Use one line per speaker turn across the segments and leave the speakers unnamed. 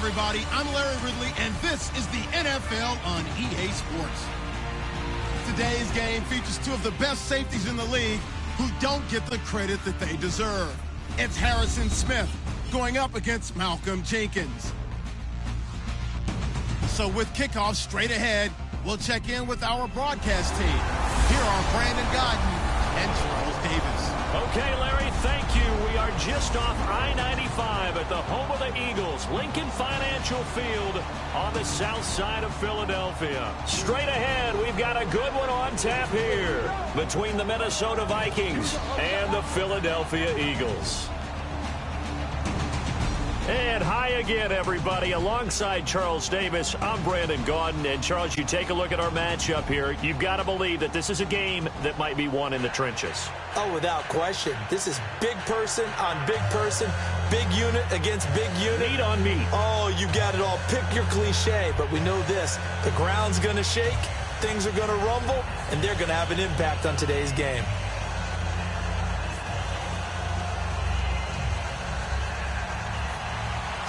everybody. I'm Larry Ridley, and this is the NFL on EA Sports. Today's game features two of the best safeties in the league who don't get the credit that they deserve. It's Harrison Smith going up against Malcolm Jenkins. So with kickoff straight ahead, we'll check in with our broadcast team. Here are Brandon Godden and Charles Davis.
Okay, Larry, thank you. We are just off I-95 at the home of the Eagles, Lincoln Financial Field on the south side of Philadelphia. Straight ahead, we've got a good one on tap here between the Minnesota Vikings and the Philadelphia Eagles. And hi again, everybody. Alongside Charles Davis, I'm Brandon Gaudin. And, Charles, you take a look at our matchup here. You've got to believe that this is a game that might be won in the trenches.
Oh, without question. This is big person on big person, big unit against big unit.
Meat on meat.
Oh, you got it all. Pick your cliche, but we know this. The ground's going to shake, things are going to rumble, and they're going to have an impact on today's game.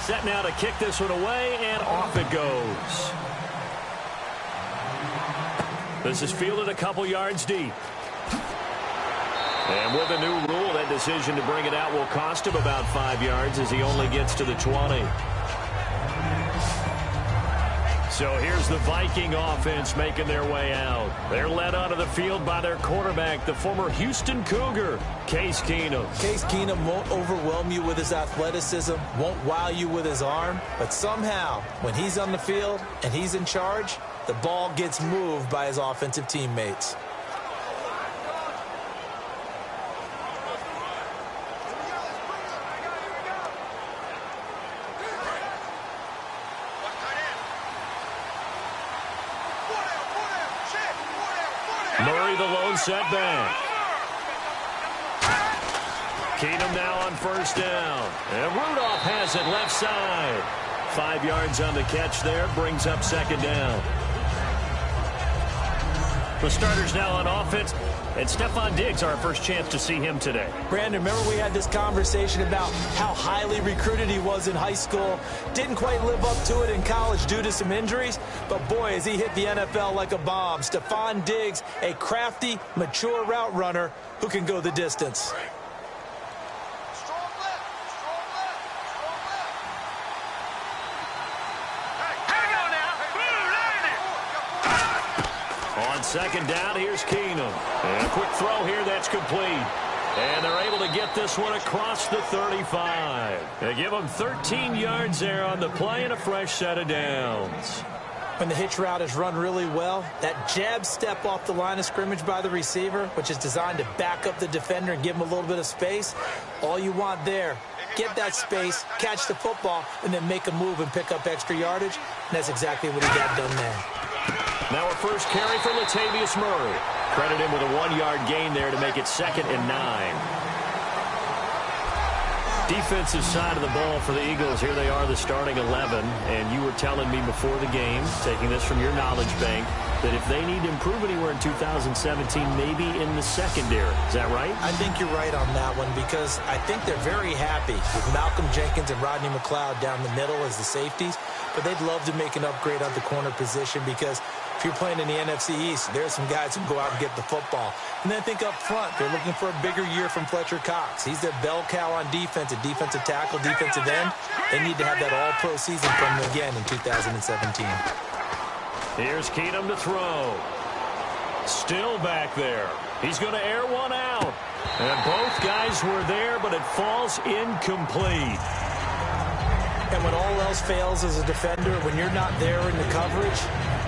Set now to kick this one away, and off it goes. This is fielded a couple yards deep. And with a new rule, that decision to bring it out will cost him about 5 yards as he only gets to the 20. So here's the Viking offense making their way out. They're led onto the field by their quarterback, the former Houston Cougar, Case Keenum.
Case Keenum won't overwhelm you with his athleticism, won't wow you with his arm, but somehow, when he's on the field and he's in charge, the ball gets moved by his offensive teammates.
Murray, the lone setback. Keenum now on first down. And Rudolph has it left side. 5 yards on the catch there. Brings up second down. The starters now on offense. And Stephon Diggs, our first chance to see him today.
Brandon, remember we had this conversation about how highly recruited he was in high school. Didn't quite live up to it in college due to some injuries. But, boy, has he hit the NFL like a bomb. Stephon Diggs, a crafty, mature route runner who can go the distance.
Second down, here's Keenum. And a quick throw here, that's complete. And they're able to get this one across the 35. They give him 13 yards there on the play and a fresh set of downs.
When the hitch route is run really well, that jab step off the line of scrimmage by the receiver, which is designed to back up the defender and give him a little bit of space, all you want there, get that space, catch the football, and then make a move and pick up extra yardage. And that's exactly what he got done there.
Now a first carry for Latavius Murray. Credit him with a 1-yard gain there to make it 2nd and 9. Defensive side of the ball for the Eagles. Here they are, the starting 11. And you were telling me before the game, taking this from your knowledge bank, that if they need to improve anywhere in 2017, maybe in the secondary. Is that right?
I think you're right on that one because I think they're very happy with Malcolm Jenkins and Rodney McLeod down the middle as the safeties. But they'd love to make an upgrade on the corner position because if you're playing in the NFC East, there's some guys who can go out and get the football. And then I think up front, they're looking for a bigger year from Fletcher Cox. He's their bell cow on defense, a defensive tackle, defensive end. They need to have that all-pro season from them again in 2017.
Here's Keenum to throw. Still back there. He's going to air one out. And both guys were there, but it falls incomplete.
And when all else fails as a defender, when you're not there in the coverage,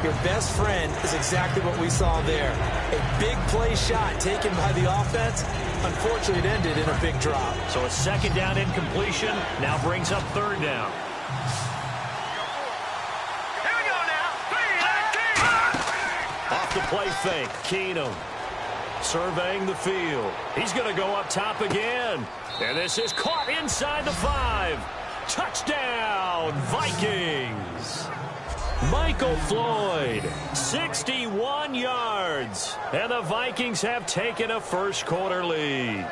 your best friend is exactly what we saw there. A big play shot taken by the offense. Unfortunately, it ended in a big drop.
So a second down incompletion now brings up third down.
Here we go now.
Off the play fake, Keenum surveying the field. He's going to go up top again. And this is caught inside the 5. Touchdown, Vikings. Michael Floyd, 61 yards. And the Vikings have taken a first-quarter lead.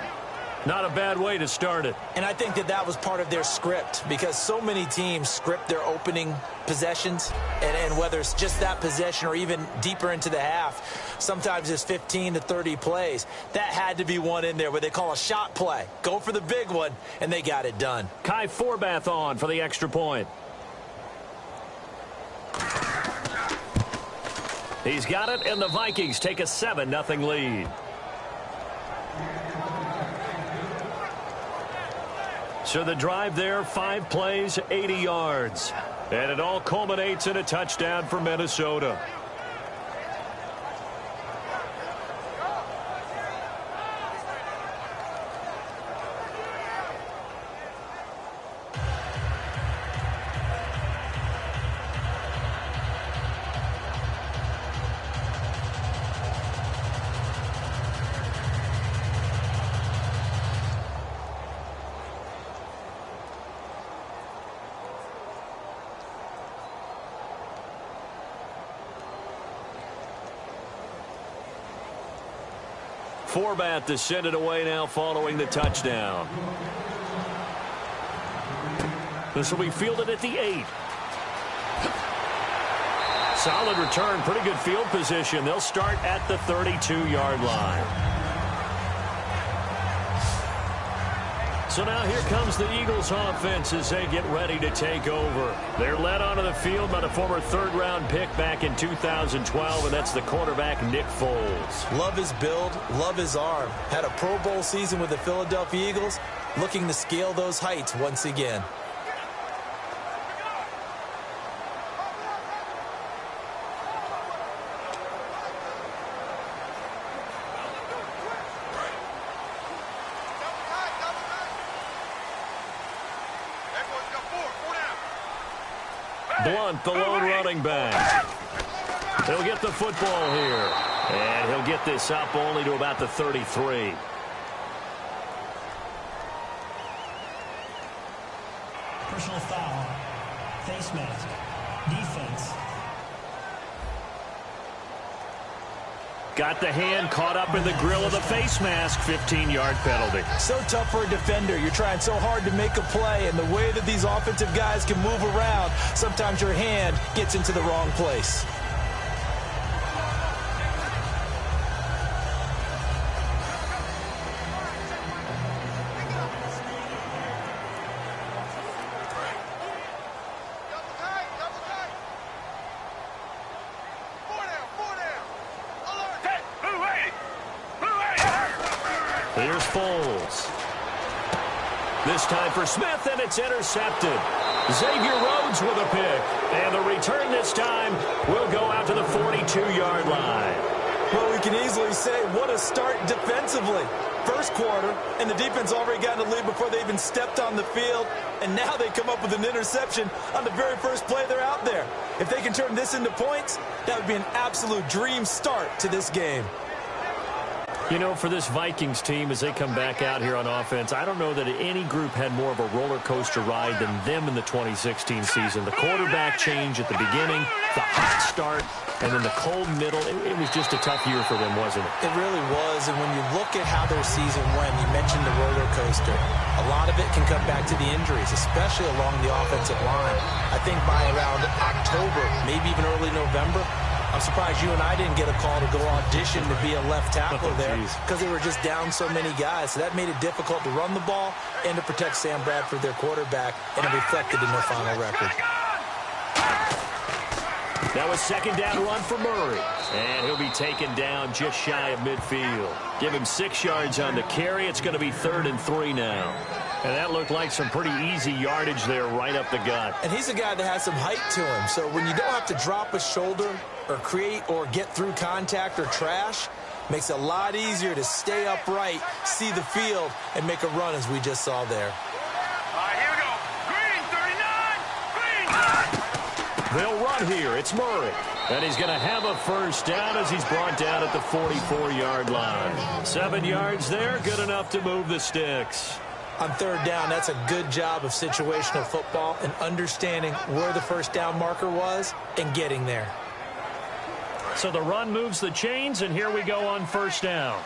Not a bad way to start it.
And I think that was part of their script, because so many teams script their opening possessions, and whether it's just that possession or even deeper into the half, sometimes it's 15 to 30 plays. That had to be one in there where they call a shot play. Go for the big one, and they got it done.
Kai Forbath on for the extra point. He's got it, and the Vikings take a 7-0 lead. So the drive there, 5 plays, 80 yards. And it all culminates in a touchdown for Minnesota. Forbath to send it away now following the touchdown. This will be fielded at the 8. Solid return, pretty good field position. They'll start at the 32-yard line. So now here comes the Eagles offense as they get ready to take over. They're led onto the field by the former third-round pick back in 2012, and that's the quarterback Nick Foles.
Love his build, love his arm. Had a Pro Bowl season with the Philadelphia Eagles, looking to scale those heights once again.
Blunt, the lone running back. He'll get the football here. And he'll get this up only to about the 33.
Personal foul. Face mask. Defense.
Got the hand caught up in the grill of the face mask. 15-yard penalty.
So tough for a defender. You're trying so hard to make a play, and the way that these offensive guys can move around, sometimes your hand gets into the wrong place.
Here's Foles. This time for Smith, and it's intercepted. Xavier Rhodes with a pick. And the return this time will go out to the 42-yard line.
Well, we can easily say what a start defensively. First quarter, and the defense already got in the lead before they even stepped on the field. And now they come up with an interception on the very first play they're out there. If they can turn this into points, that would be an absolute dream start to this game.
You know, for this Vikings team, as they come back out here on offense, I don't know that any group had more of a roller coaster ride than them in the 2016 season. The quarterback change at the beginning, the hot start, and then the cold middle. It was just a tough year for them, wasn't it?
It really was, and when you look at how their season went, you mentioned the roller coaster. A lot of it can come back to the injuries, especially along the offensive line. I think by around October, maybe even early November, I'm surprised you and I didn't get a call to go audition to be a left tackle there because they were just down so many guys. So that made it difficult to run the ball and to protect Sam Bradford, their quarterback, and it reflected in their final record.
That was second down run for Murray. And he'll be taken down just shy of midfield. Give him 6 yards on the carry. It's going to be 3rd and 3 now. And that looked like some pretty easy yardage there right up the gut.
And he's a guy that has some height to him. So when you don't have to drop a shoulder or create or get through contact or trash, makes it a lot easier to stay upright, see the field, and make a run as we just saw there.
All right, here we go. Green, 39. Green.
They'll run here. It's Murray. And he's going to have a first down as he's brought down at the 44-yard line. 7 yards there, good enough to move the sticks.
On 3rd down, that's a good job of situational football and understanding where the first down marker was and getting there.
So the run moves the chains, and here we go on 1st down.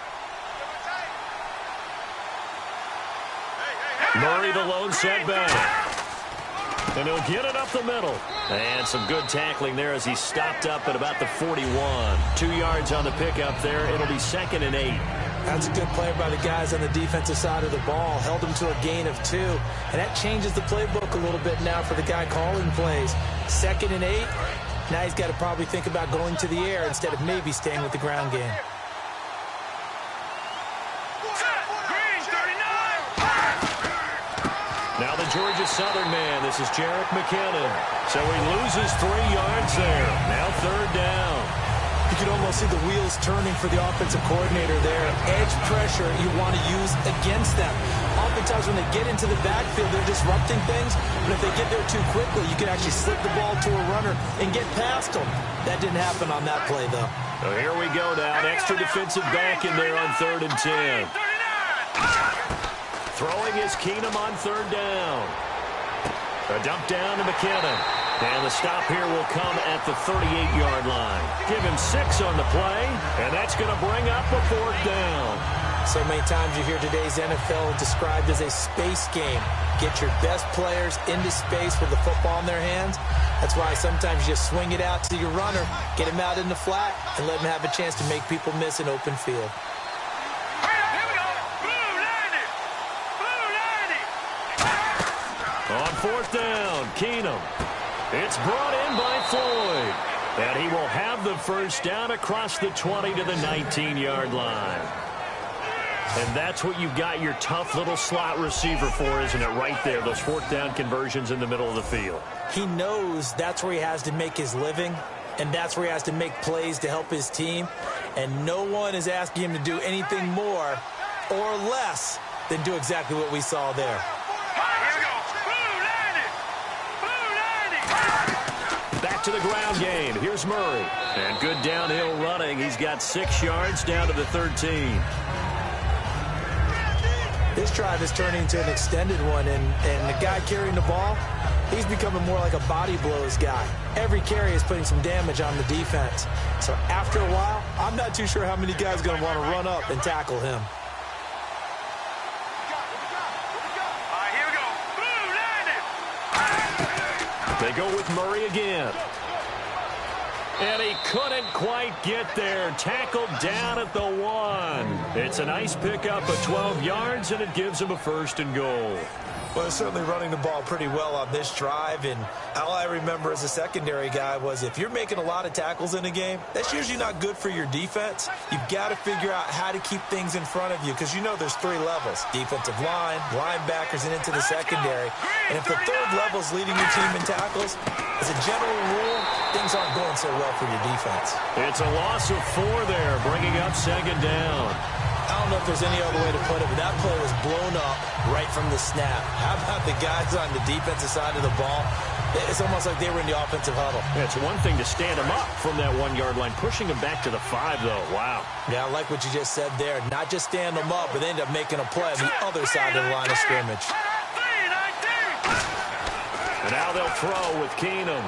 Murray the lone setback. And he'll get it up the middle. And some good tackling there as he stopped up at about the 41. 2 yards on the pickup there. It'll be 2nd and 8.
That's a good play by the guys on the defensive side of the ball. Held him to a gain of 2. And that changes the playbook a little bit now for the guy calling plays. 2nd and 8. Now he's got to probably think about going to the air instead of maybe staying with the ground game.
Now the Georgia Southern man. This is Jerick McKinnon. So he loses 3 yards there. Now 3rd down.
You can almost see the wheels turning for the offensive coordinator there. Edge pressure you want to use against them. Oftentimes when they get into the backfield, they're disrupting things. But if they get there too quickly, you can actually slip the ball to a runner and get past them. That didn't happen on that play, though.
So here we go now. An extra defensive back in there on 3rd and 10. Throwing is Keenum on 3rd down. A dump down to McKinnon. And the stop here will come at the 38-yard line. Give him 6 on the play, and that's going to bring up a 4th down.
So many times you hear today's NFL described as a space game. Get your best players into space with the football in their hands. That's why sometimes you just swing it out to your runner, get him out in the flat, and let him have a chance to make people miss an open field.
On 4th down, Keenum. It's brought in by Floyd. And he will have the first down across the 20 to the 19-yard line. And that's what you've got your tough little slot receiver for, isn't it? Right there, those 4th down conversions in the middle of the field.
He knows that's where he has to make his living, and that's where he has to make plays to help his team. And no one is asking him to do anything more or less than do exactly what we saw there.
Back to the ground game. Here's Murray. And good downhill running. He's got 6 yards down to the 13.
This drive is turning into an extended one, and the guy carrying the ball, he's becoming more like a body blows guy. Every carry is putting some damage on the defense. So after a while, I'm not too sure how many guys are going to want to run up and tackle him.
They go with Murray again. And he couldn't quite get there. Tackled down at the 1. It's a nice pickup of 12 yards, and it gives him a 1st and goal.
Well, they're certainly running the ball pretty well on this drive, and all I remember as a secondary guy was if you're making a lot of tackles in a game, that's usually not good for your defense. You've got to figure out how to keep things in front of you because you know there's 3 levels, defensive line, linebackers, and into the secondary. And if the 3rd level is leading your team in tackles, as a general rule, things aren't going so well for your defense.
It's a loss of 4 there, bringing up 2nd down.
I don't know if there's any other way to put it, but that play was blown up right from the snap. How about the guys on the defensive side of the ball? It's almost like they were in the offensive huddle.
Yeah, it's one thing to stand them up from that 1-yard line. Pushing them back to the 5, though. Wow.
Yeah, I like what you just said there. Not just stand them up, but end up making a play on the other side of the line of scrimmage.
And now they'll throw with Keenum.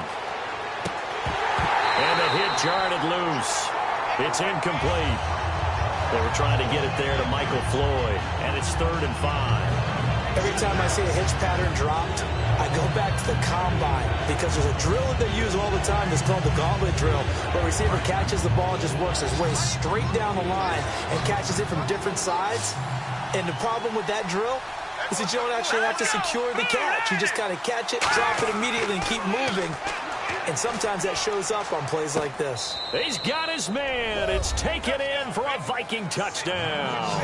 And the hit jarred it loose. It's incomplete. They were trying to get it there to Michael Floyd, and it's 3rd and 5.
Every time I see a hitch pattern dropped, I go back to the combine because there's a drill that they use all the time that's called the gauntlet drill, where a receiver catches the ball, just works his way straight down the line and catches it from different sides. And the problem with that drill is that you don't actually have to secure the catch. You just kind of catch it, drop it immediately, and keep moving. And sometimes that shows up on plays like this.
He's got his man. It's taken in for a Viking touchdown.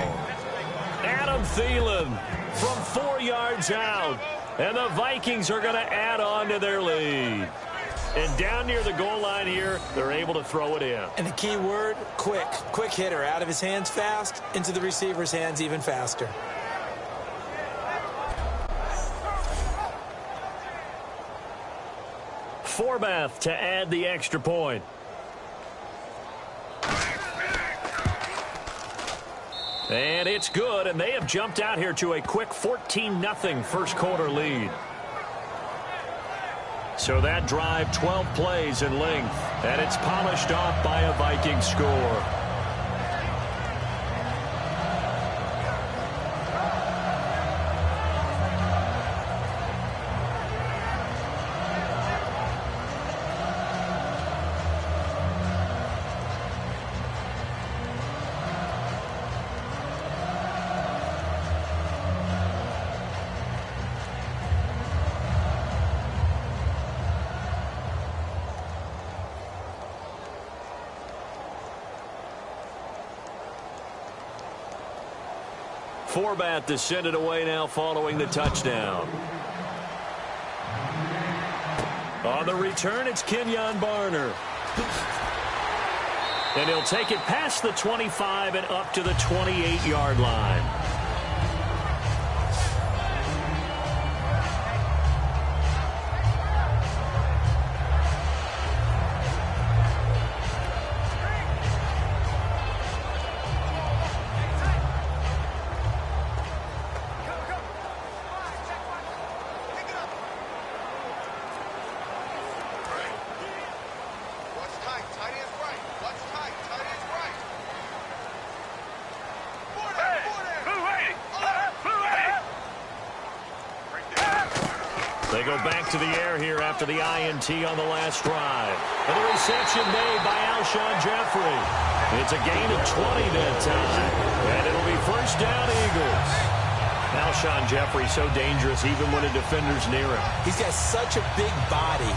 Adam Thielen from 4 yards out. And the Vikings are going to add on to their lead. And down near the goal line here, they're able to throw it in.
And the key word, quick. Quick hitter. Out of his hands fast, into the receiver's hands even faster.
Forbath to add the extra point. And it's good, and they have jumped out here to a quick 14-0 first quarter lead. So that drive, 12 plays in length, and it's polished off by a Viking score. Forbat to send it away now following the touchdown. On the return, it's Kenyon Barner. And he'll take it past the 25 and up to the 28-yard line. They go back to the air here after the INT on the last drive. And the reception made by Alshon Jeffrey. It's a gain of 20 that time. And it'll be first down, Eagles. Alshon Jeffrey so dangerous even when a defender's near him.
He's got such a big body,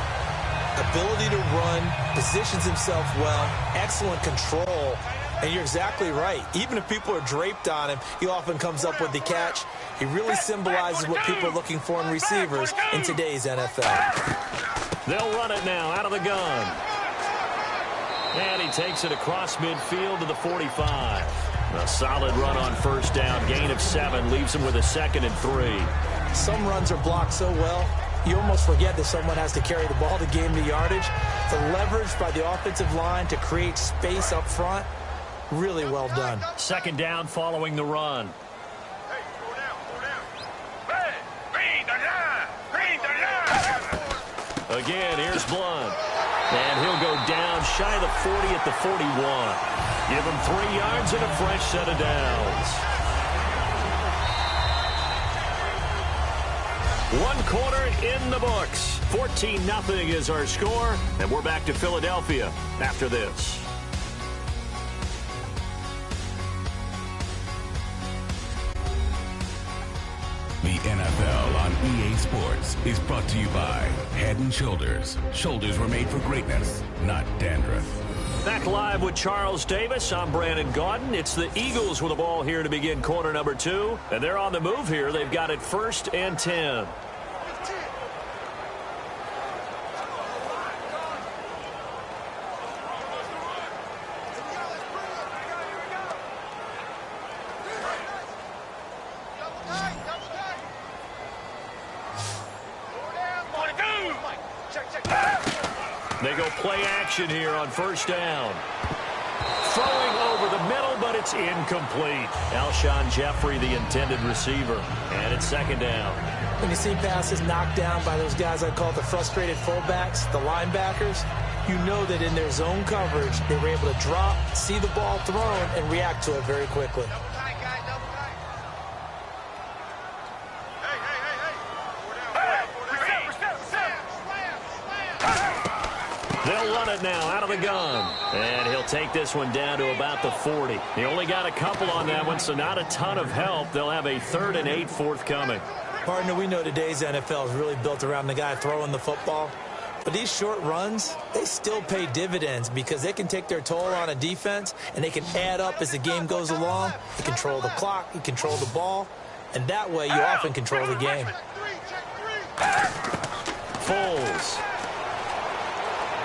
ability to run, positions himself well, excellent control. And you're exactly right. Even if people are draped on him, he often comes up with the catch. He really symbolizes what people are looking for in receivers in today's NFL.
They'll run it now out of the gun. And he takes it across midfield to the 45. A solid run on first down. Gain of 7 leaves him with a 2nd and 3.
Some runs are blocked so well, you almost forget that someone has to carry the ball to gain the yardage. The leverage by the offensive line to create space up front, really well done.
2nd down following the run. Again, here's Blunt. And he'll go down shy of the 40 at the 41. Give him 3 yards and a fresh set of downs. 1 quarter in the books. 14-0 is our score. And we're back to Philadelphia after this.
The NFL on EA Sports is brought to you by Head & Shoulders. Shoulders were made for greatness, not dandruff.
Back live with Charles Davis. I'm Brandon Gaudin. It's the Eagles with the ball here to begin quarter number 2. And they're on the move here. They've got it 1st and 10. They go play action here on first down. Throwing over the middle, but it's incomplete. Alshon Jeffrey, the intended receiver. And it's 2nd down.
When you see passes knocked down by those guys I call the frustrated fullbacks, the linebackers, you know that in their zone coverage, they were able to drop, see the ball thrown, and react to it very quickly.
They'll run it now out of the gun. And he'll take this one down to about the 40. He only got a couple on that one, so not a ton of help. They'll have a 3rd and 8 forthcoming.
Partner, we know today's NFL is really built around the guy throwing the football. But these short runs, they still pay dividends because they can take their toll on a defense, and they can add up as the game goes along. You control the clock, you control the ball, and that way you often control the game.
Foles.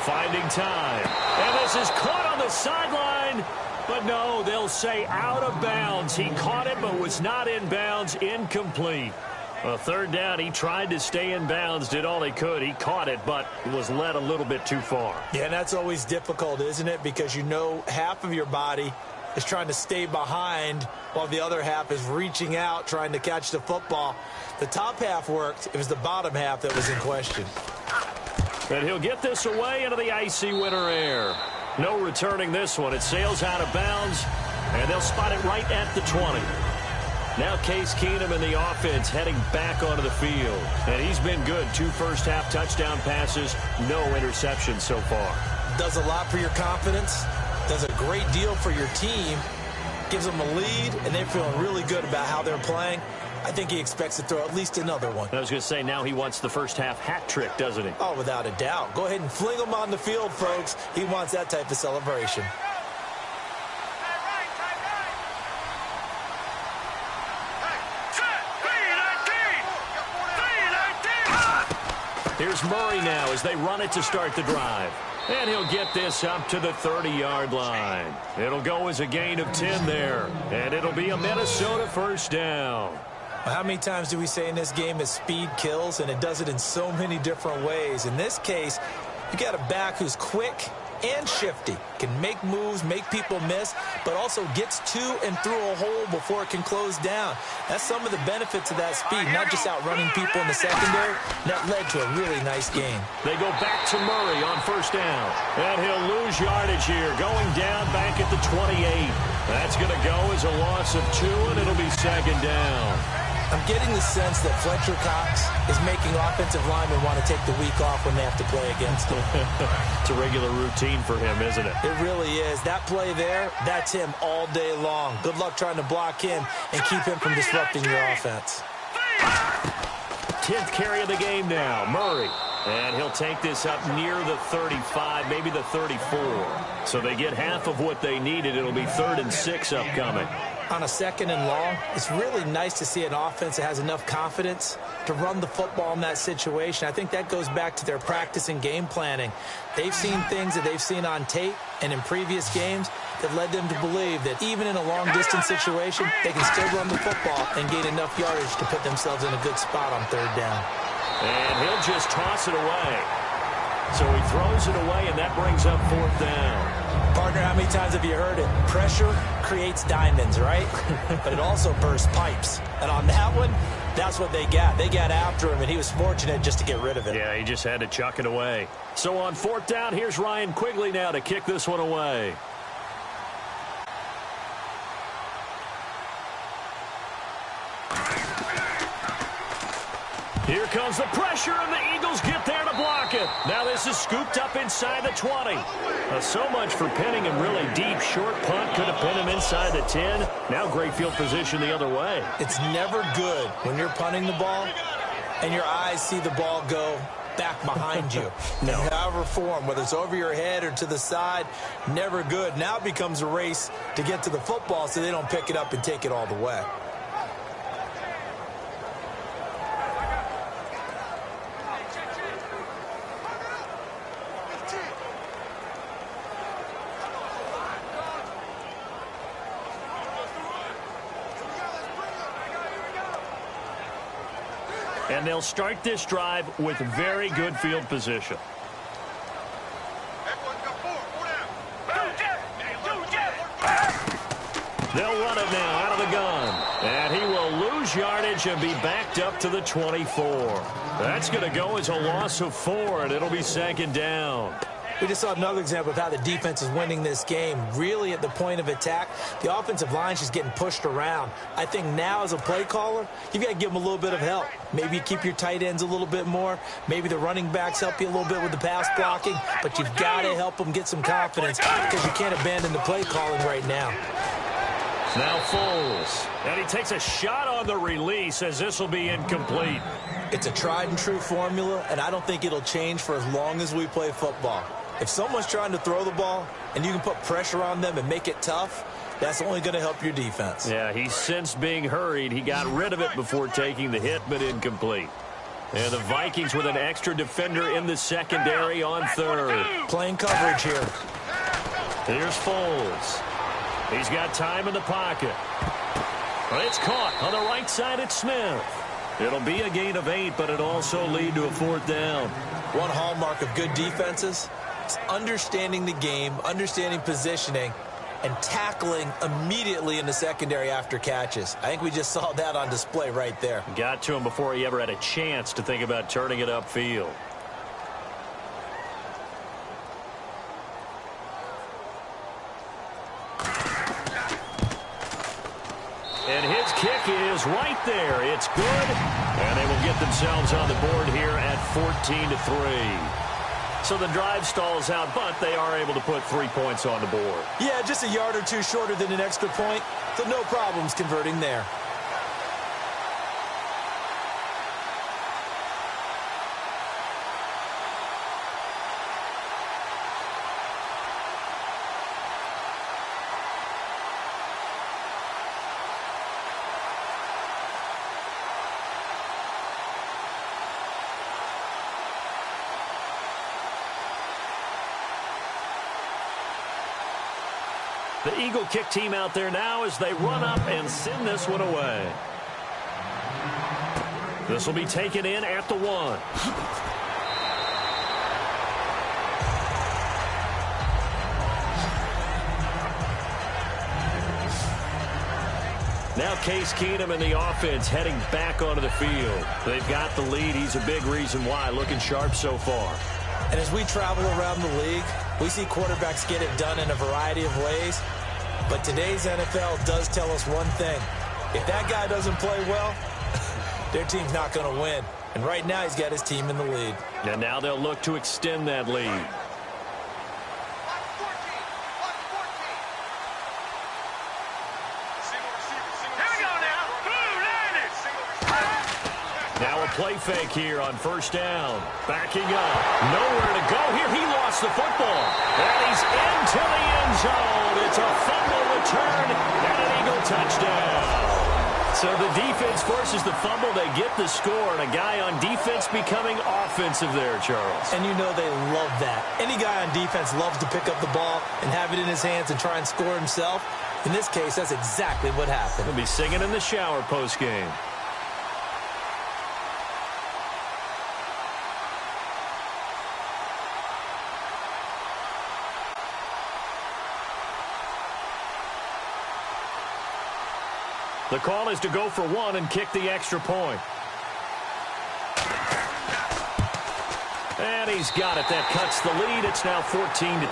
Finding time. And this is caught on the sideline. But no, they'll say out of bounds. He caught it but was not in bounds. Incomplete. A 3rd down, he tried to stay in bounds, did all he could. He caught it, but was led a little bit too far.
Yeah, and that's always difficult, isn't it? Because you know half of your body is trying to stay behind while the other half is reaching out, trying to catch the football. The top half worked. It was the bottom half that was in question.
And he'll get this away into the icy winter air. No returning this one. It sails out of bounds, and they'll spot it right at the 20. Now Case Keenum in the offense heading back onto the field. And he's been good. 2 first-half touchdown passes, no interceptions so far.
Does a lot for your confidence, does a great deal for your team, gives them a lead, and they're feeling really good about how they're playing. I think he expects to throw at least another one.
I was going to say, now he wants the first-half hat trick, doesn't he?
Oh, without a doubt. Go ahead and fling him on the field, folks. He wants that type of celebration.
Here's Murray now as they run it to start the drive. And he'll get this up to the 30-yard line. It'll go as a gain of 10 there. And it'll be a Minnesota first down.
How many times do we say in this game that speed kills, and it does it in so many different ways? In this case, you got a back who's quick and shifty, can make moves, make people miss, but also gets to and through a hole before it can close down. That's some of the benefits of that speed, not just outrunning people in the secondary. That led to a really nice game.
They go back to Murray on first down, and he'll lose yardage here, going down back at the 28. That's going to go as a loss of 2, and it'll be second down.
I'm getting the sense that Fletcher Cox is making offensive linemen want to take the week off when they have to play against him.
It's a regular routine for him, isn't it?
It really is. That play there, that's him all day long. Good luck trying to block him and keep him from disrupting your offense.
10th carry of the game now, Murray. And he'll take this up near the 35, maybe the 34. So they get half of what they needed. It'll be 3rd and 6 upcoming.
On a 2nd and long, it's really nice to see an offense that has enough confidence to run the football in that situation. I think that goes back to their practice and game planning. They've seen things that they've seen on tape and in previous games that led them to believe that even in a long-distance situation, they can still run the football and gain enough yardage to put themselves in a good spot on 3rd down.
And he'll just toss it away. So he throws it away, and that brings up 4th down.
Partner, how many times have you heard it? Pressure creates diamonds, right? But it also bursts pipes. And on that one, that's what they got. They got after him, and he was fortunate just to get rid of it.
Yeah, he just had to chuck it away. So on 4th down, here's Ryan Quigley now to kick this one away. Here comes the pressure, and the Eagles get there to block it. Now this is scooped up inside the 20. So much for pinning him really deep. Short punt could have pinned him inside the 10. Now great field position the other way.
It's never good when you're punting the ball and your eyes see the ball go back behind you.
No.
However form, whether it's over your head or to the side, never good. Now it becomes a race to get to the football so they don't pick it up and take it all the way.
And they'll start this drive with very good field position. They'll run it now out of the gun. And he will lose yardage and be backed up to the 24. That's going to go as a loss of 4, and it'll be 2nd down.
We just saw another example of how the defense is winning this game. Really at the point of attack, the offensive line is just getting pushed around. I think now as a play caller, you've got to give them a little bit of help. Maybe you keep your tight ends a little bit more. Maybe the running backs help you a little bit with the pass blocking. But you've got to help them get some confidence because you can't abandon the play calling right now.
Now Foles. And he takes a shot on the release as this will be incomplete.
It's a tried and true formula, and I don't think it'll change for as long as we play football. If someone's trying to throw the ball and you can put pressure on them and make it tough, that's only going to help your defense.
Yeah, he's since being hurried. He got rid of it before taking the hit, but incomplete. And the Vikings with an extra defender in the secondary on 3rd.
Playing coverage here.
Here's Foles. He's got time in the pocket. It's caught on the right side at Smith. It'll be a gain of 8, but it'll also lead to a 4th down.
One hallmark of good defenses is understanding the game, understanding positioning, and tackling immediately in the secondary after catches. I think we just saw that on display right there.
Got to him before he ever had a chance to think about turning it upfield. And his kick is right there. It's good. And they will get themselves on the board here at 14-3. So the drive stalls out, but they are able to put 3 points on the board.
Yeah, just a yard or two shorter than an extra point, so no problems converting there.
The Eagle kick team out there now as they run up and send this one away. This will be taken in at the 1. Now Case Keenum and the offense heading back onto the field. They've got the lead. He's a big reason why. Looking sharp so far.
And as we travel around the league, we see quarterbacks get it done in a variety of ways. But today's NFL does tell us one thing. If that guy doesn't play well, their team's not going to win. And right now he's got his team in the lead.
And now they'll look to extend that lead. Now a play fake here on first down. Backing up. Nowhere to go here. He lost the football. And he's into the end zone. It's a fumble return and an Eagle touchdown. So the defense forces the fumble. They get the score. And a guy on defense becoming offensive there, Charles.
And you know they love that. Any guy on defense loves to pick up the ball and have it in his hands and try and score himself. In this case, that's exactly what happened.
He'll be singing in the shower post-game. The call is to go for 1 and kick the extra point. And he's got it. That cuts the lead. It's now 14-10.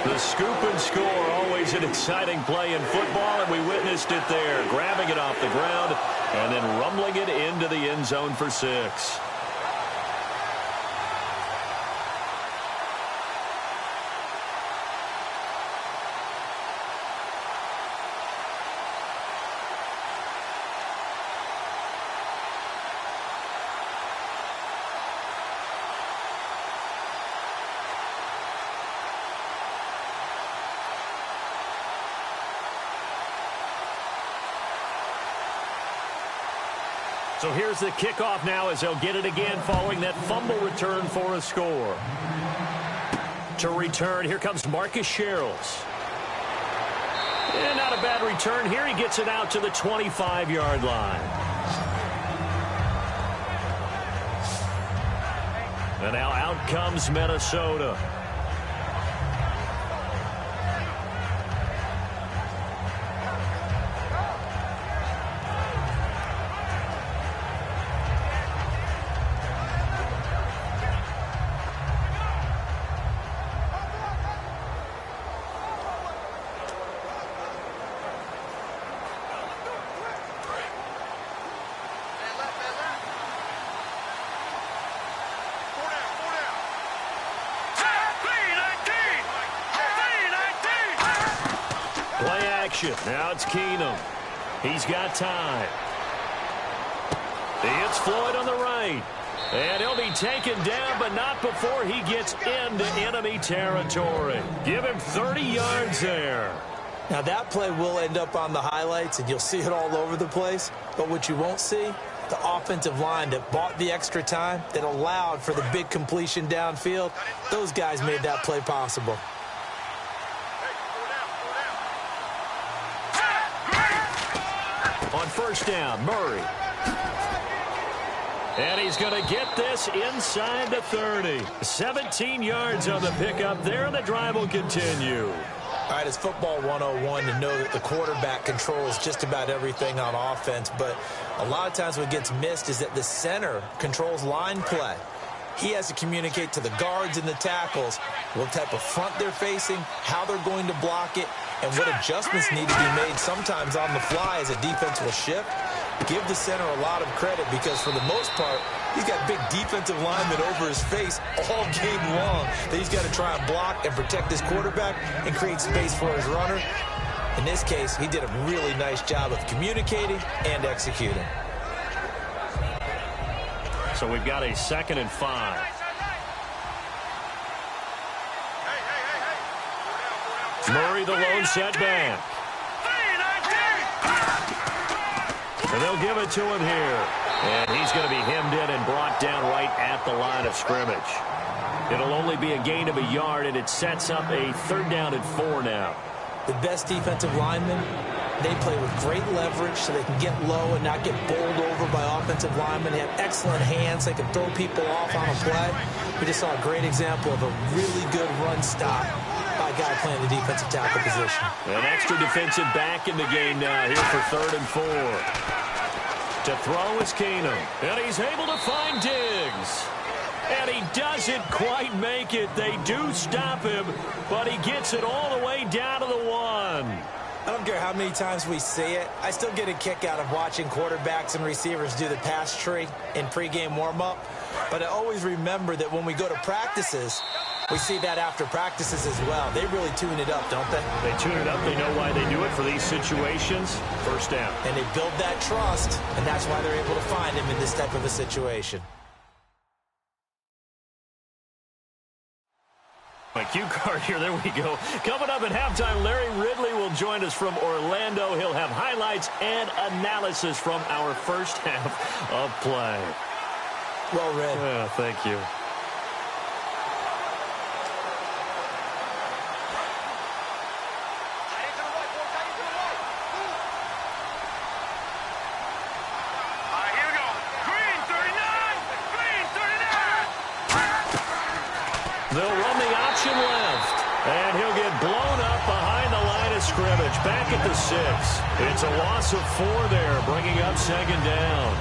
The scoop and score, always an exciting play in football, and we witnessed it there. Grabbing it off the ground and then rumbling it into the end zone for 6. So here's the kickoff now as they'll get it again following that fumble return for a score. To return, here comes Marcus Sherrills. And not a bad return here. He gets it out to the 25-yard line. And now out comes Minnesota. Now it's Keenum. He's got time. It's Floyd on the right. And he'll be taken down, but not before he gets into enemy territory. Give him 30 yards there.
Now that play will end up on the highlights, and you'll see it all over the place. But what you won't see, the offensive line that bought the extra time, that allowed for the big completion downfield, those guys made that play possible.
On first down, Murray. And he's going to get this inside the 30. 17 yards on the pickup there, and the drive will continue.
All right, it's football 101 to know that the quarterback controls just about everything on offense, but a lot of times what gets missed is that the center controls line play. He has to communicate to the guards and the tackles what type of front they're facing, how they're going to block it, and what adjustments need to be made sometimes on the fly as a defense will shift. Give the center a lot of credit because for the most part, he's got big defensive linemen over his face all game long that he's got to try and block and protect his quarterback and create space for his runner. In this case, he did a really nice job of communicating and executing.
So we've got a 2nd and 5. Murray the lone setback. And they'll give it to him here. And he's going to be hemmed in and brought down right at the line of scrimmage. It'll only be a gain of a yard, and it sets up a 3rd down and 4 now.
The best defensive linemen, they play with great leverage so they can get low and not get bowled over by offensive linemen. They have excellent hands. They can throw people off on a play. We just saw a great example of a really good run stop by a guy playing the defensive tackle position.
An extra defensive back in the game now here for 3rd and 4. To throw is Keenum, and he's able to find Diggs. And he doesn't quite make it. They do stop him, but he gets it all the way down to the 1.
I don't care how many times we see it. I still get a kick out of watching quarterbacks and receivers do the pass tree in pregame warm-up. But I always remember that when we go to practices, we see that after practices as well. They really tune it up, don't they?
They tune it up. They know why they do it for these situations. 1st down.
And they build that trust, and that's why they're able to find him in this type of a situation.
My cue card here, there we go. Coming up at halftime, Larry Ridley will join us from Orlando. He'll have highlights and analysis from our first half of play.
Well read.
Yeah, thank you.
Here we go. Green 39. Green 39.
They'll run the option left, and he'll get blown up behind the line of scrimmage. Back at the 6. It's a loss of 4 there, bringing up 2nd down.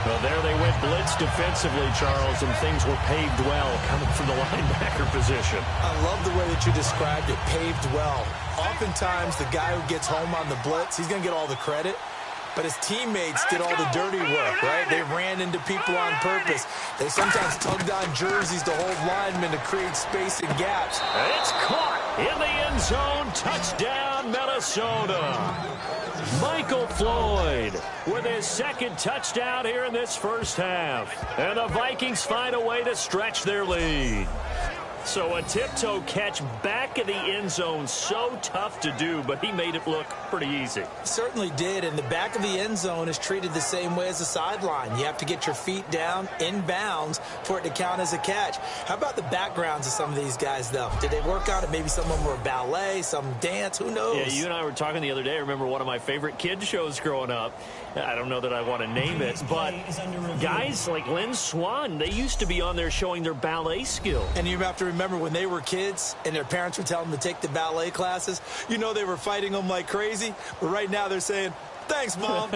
Well, there they went blitz defensively, Charles, and things were paved well coming from the linebacker position.
I love the way that you described it, paved well. Oftentimes, the guy who gets home on the blitz, he's going to get all the credit. But his teammates did all the dirty work, right? They ran into people on purpose. They sometimes tugged on jerseys to hold linemen to create space and gaps.
It's caught in the end zone. Touchdown, Minnesota. Michael Floyd with his 2nd touchdown here in this first half. And the Vikings find a way to stretch their lead. So a tiptoe catch back in the end zone, so tough to do, but he made it look pretty easy.
Certainly did, and the back of the end zone is treated the same way as the sideline. You have to get your feet down in bounds for it to count as a catch. How about the backgrounds of some of these guys, though? Did they work on it? Maybe some of them were ballet, some dance, who knows?
Yeah, you and I were talking the other day. I remember one of my favorite kids shows growing up. I don't know that I want to name it, but guys like Lynn Swan, they used to be on there showing their ballet skill.
And you have to remember when they were kids and their parents would tell them to take the ballet classes, you know they were fighting them like crazy. But right now they're saying, thanks, Mom.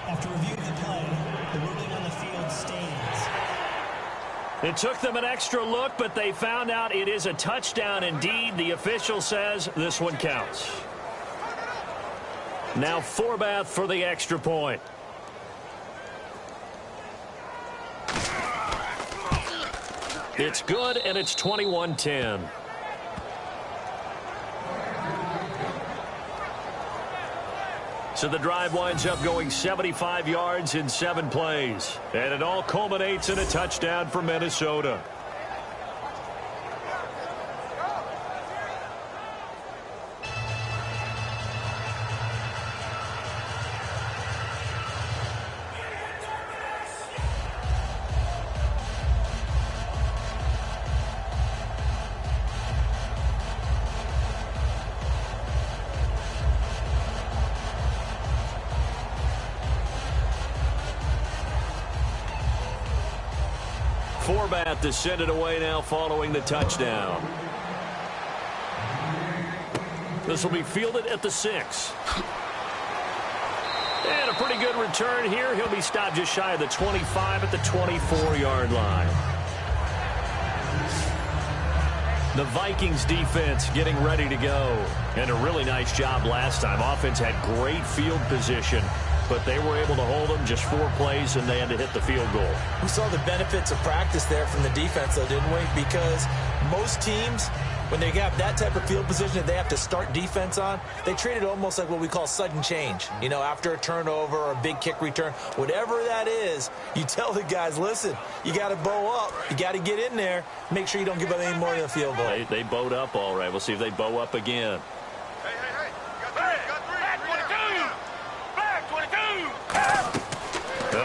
After review of the play, the ruling on the field stands.
It took them an extra look, but they found out it is a touchdown indeed. The official says this one counts. Now Forbath for the extra point. It's good, and it's 21-10. So the drive winds up going 75 yards in 7 plays. And it all culminates in a touchdown for Minnesota. Forbath to send it away now following the touchdown. This will be fielded at the 6. And a pretty good return here. He'll be stopped just shy of the 25 at the 24-yard line. The Vikings defense getting ready to go. And a really nice job last time. Offense had great field position, but they were able to hold them just 4 plays, and they had to hit the field goal.
We saw the benefits of practice there from the defense, though, didn't we? Because most teams, when they have that type of field position that they have to start defense on, they treat it almost like what we call sudden change. You know, after a turnover or a big kick return, whatever that is, you tell the guys, listen, you got to bow up. You got to get in there. Make sure you don't give up any more than a field goal.
They bowed up all right. We'll see if they bow up again.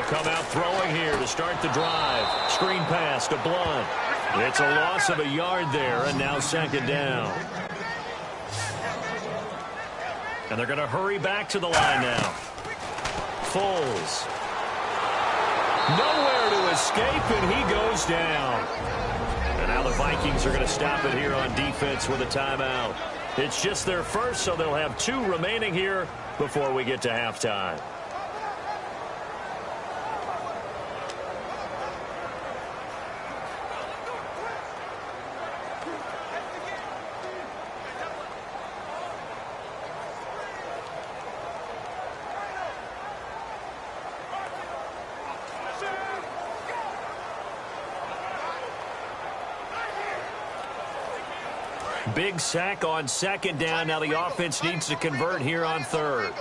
come out throwing here to start the drive. Screen pass to Blunt. It's a loss of a yard there, and now second down. And they're going to hurry back to the line now. Foles. Nowhere to escape, and he goes down. And now the Vikings are going to stop it here on defense with a timeout. It's just their first, so they'll have 2 remaining here before we get to halftime. Big sack on second down. Now the offense needs to convert here on third.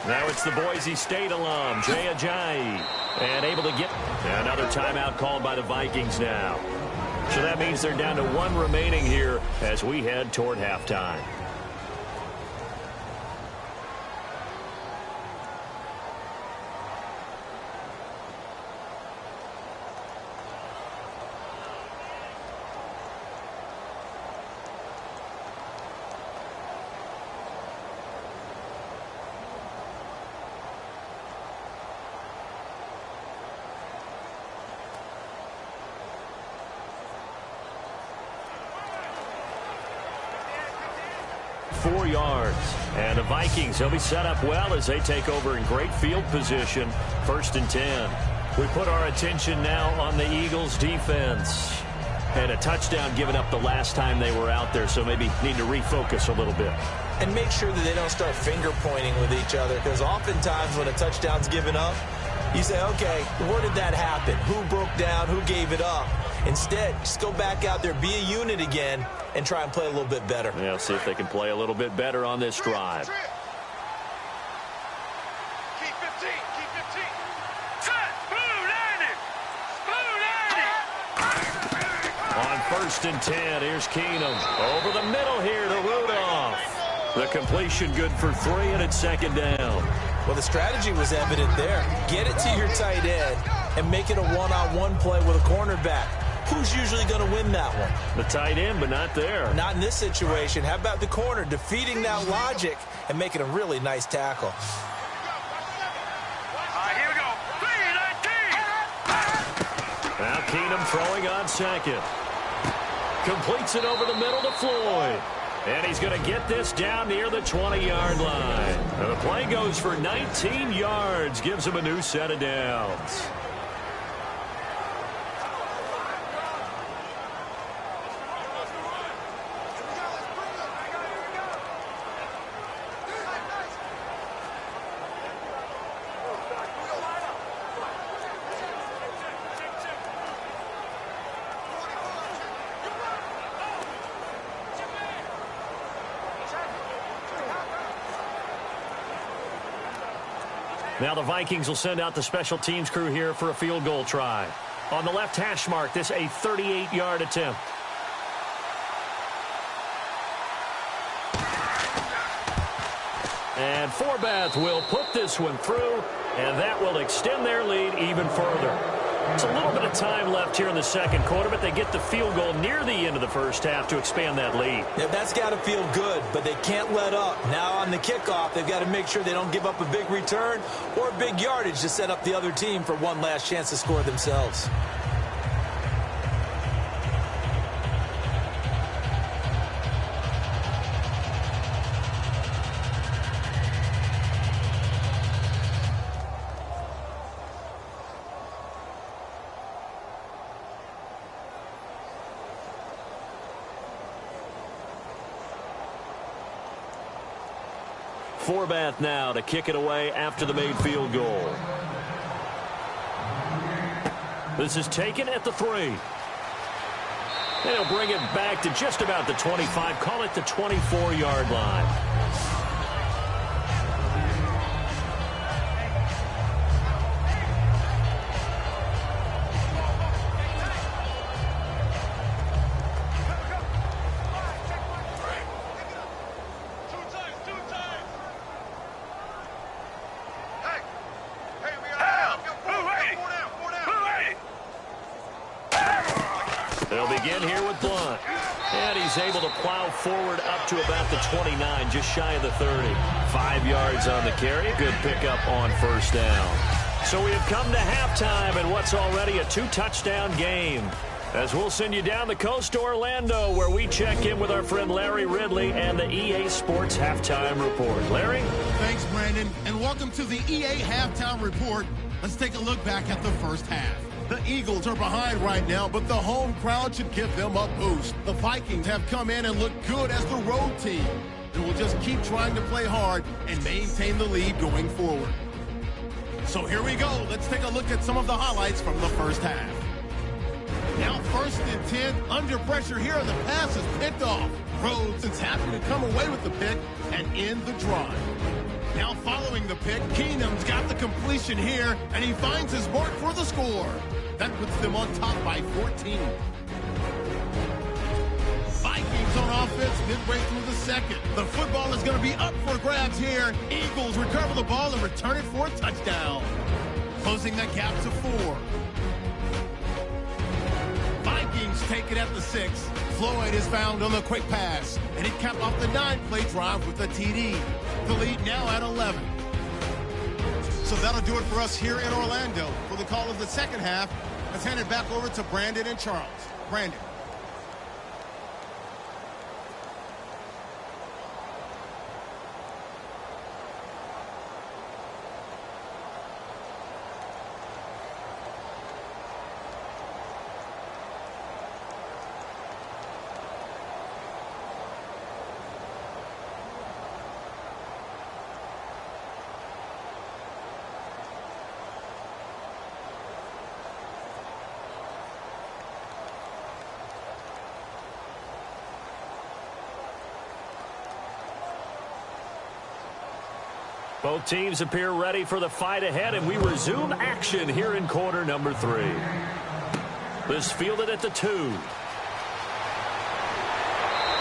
Now it's the Boise State alum, Jay Ajayi. And able to get another timeout called by the Vikings now. So that means they're down to 1 remaining here as we head toward halftime. Yards. And the Vikings, they'll be set up well as they take over in great field position. 1st and 10. We put our attention now on the Eagles defense. And a touchdown given up the last time they were out there, so maybe need to refocus a little bit.
And make sure that they don't start finger pointing with each other, because oftentimes when a touchdown's given up, you say, okay, where did that happen? Who broke down? Who gave it up? Instead, just go back out there, be a unit again, and try and play a little bit better.
Yeah, see if they can play a little bit better on this drive.
Keep 15. Keep 15.
On 1st and 10, here's Keenum. Over the middle here to Rudolph. The completion good for 3, and it's second down.
Well, the strategy was evident there. Get it to your tight end and make it a one-on-one play with a cornerback. Who's usually going to win that one?
The tight end, but not there.
Not in this situation. How about the corner defeating that logic and making a really nice tackle?
Here we go. 3-19.
Now Keenum throwing on second. Completes it over the middle to Floyd. And he's going to get this down near the 20-yard line. And the play goes for 19 yards. Gives him a new set of downs. Now the Vikings will send out the special teams crew here for a field goal try. On the left hash mark, this a 38-yard attempt. And Forbath will put this one through, and that will extend their lead even further. It's a little bit of time left here in the second quarter, but they get the field goal near the end of the first half to expand that lead.
Yeah, that's got to feel good, but they can't let up. Now on the kickoff, they've got to make sure they don't give up a big return or big yardage to set up the other team for one last chance to score themselves.
Forbath now to kick it away after the made field goal. This is taken at the 3. They'll bring it back to just about the 25. Call it the 24-yard line. They'll begin here with Blunt. And he's able to plow forward up to about the 29, just shy of the 30. 5 yards on the carry. Good pickup on first down. So we have come to halftime in what's already a 2-touchdown game. As we'll send you down the coast to Orlando, where we check in with our friend Larry Ridley and the EA Sports Halftime Report. Larry?
Thanks, Brandon, and welcome to the EA Halftime Report. Let's take a look back at the first half. The Eagles are behind right now, but the home crowd should give them a boost. The Vikings have come in and looked good as the road team, and will just keep trying to play hard and maintain the lead going forward. So here we go. Let's take a look at some of the highlights from the first half. Now 1st and 10, under pressure here, and the pass is picked off. Rhodes is happy to come away with the pick and end the drive. Now following the pick, Keenum's got the completion here, and he finds his mark for the score. That puts them on top by 14. Vikings on offense midway through the second. The football is going to be up for grabs here. Eagles recover the ball and return it for a touchdown. Closing that gap to 4. Vikings take it at the 6. Floyd is found on the quick pass, and he capped off the 9-play drive with a TD. The lead now at 11. So that'll do it for us here in Orlando. For the call of the second half, let's hand it back over to Brandon and Charles. Brandon.
Both teams appear ready for the fight ahead, and we resume action here in quarter number 3. This fielded at the 2.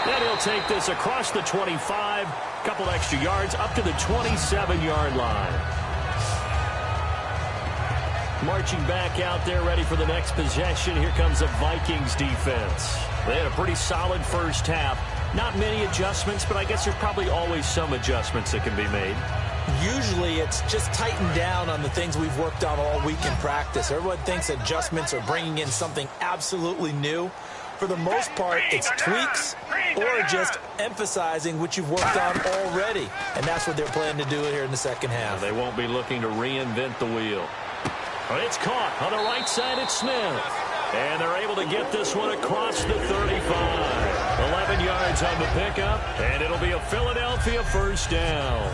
Then he'll take this across the 25, couple extra yards up to the 27-yard line. Marching back out there, ready for the next possession. Here comes the Vikings defense. They had a pretty solid first half. Not many adjustments, but I guess there's probably always some adjustments that can be made.
Usually it's just tightened down on the things we've worked on all week in practice. Everyone thinks adjustments are bringing in something absolutely new. For the most part, it's tweaks or just emphasizing what you've worked on already. And that's what they're planning to do here in the second half.
They won't be looking to reinvent the wheel. It's caught on the right side. It's Smith. And they're able to get this one across the 35. 11 yards on the pickup, and it'll be a Philadelphia first down.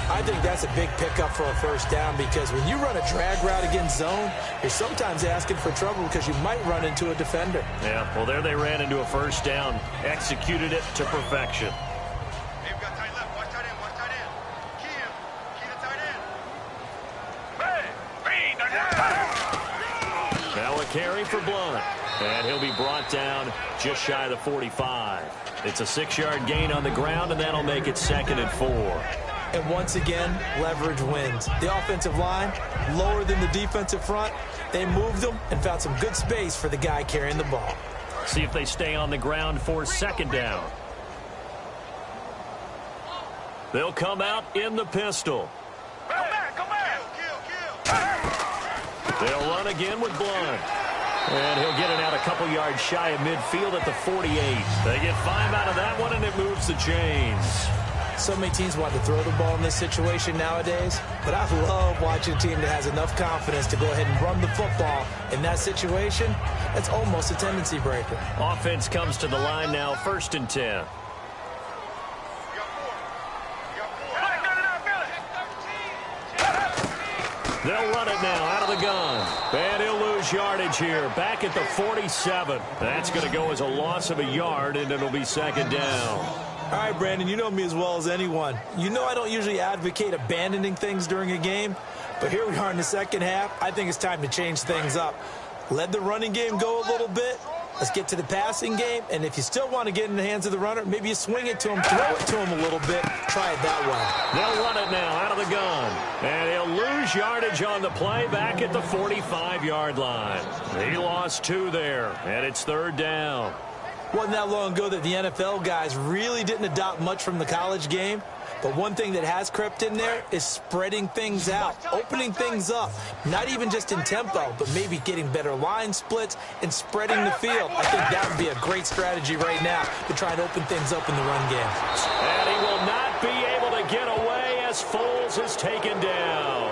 I think that's a big pickup for a first down, because when you run a drag route against zone, you're sometimes asking for trouble because you might run into a defender.
Yeah, well, there they ran into a first down, executed it to perfection.
Hey, we got tight left. Watch tight end. Watch tight end. Key him. Key the tight end. Hey, green,
now a carry for Blunt. And he'll be brought down just shy of the 45. It's a 6-yard gain on the ground, and that'll make it 2nd and 4.
And once again, leverage wins. The offensive line, lower than the defensive front. They moved them and found some good space for the guy carrying the ball.
See if they stay on the ground for 2nd down. They'll come out in the pistol.
Come back, come back. Kill.
They'll run again with Blunt. And he'll get it out a couple yards shy of midfield at the 48. They get 5 out of that one, and it moves the chains.
So many teams want to throw the ball in this situation nowadays, but I love watching a team that has enough confidence to go ahead and run the football. In that situation, that's almost a tendency breaker.
Offense comes to the line now, 1st and 10. They'll run it now out of the gun. And he'll lose yardage here. Back at the 47. That's going to go as a loss of a yard, and it'll be 2nd down.
All right, Brandon, you know me as well as anyone. You know I don't usually advocate abandoning things during a game, but here we are in the second half. I think it's time to change things up. Let the running game go a little bit, Let's get to the passing game, and if you still want to get in the hands of the runner, maybe you swing it to him, throw it to him a little bit, try it that way.
They'll run it now out of the gun, and he'll lose yardage on the play back at the 45-yard line. He lost 2 there, and it's 3rd down.
Wasn't that long ago that the NFL guys really didn't adopt much from the college game. But one thing that has crept in there is spreading things out, opening things up, not even just in tempo, but maybe getting better line splits and spreading the field. I think that would be a great strategy right now to try and open things up in the run game.
And he will not be able to get away as Foles is taken down.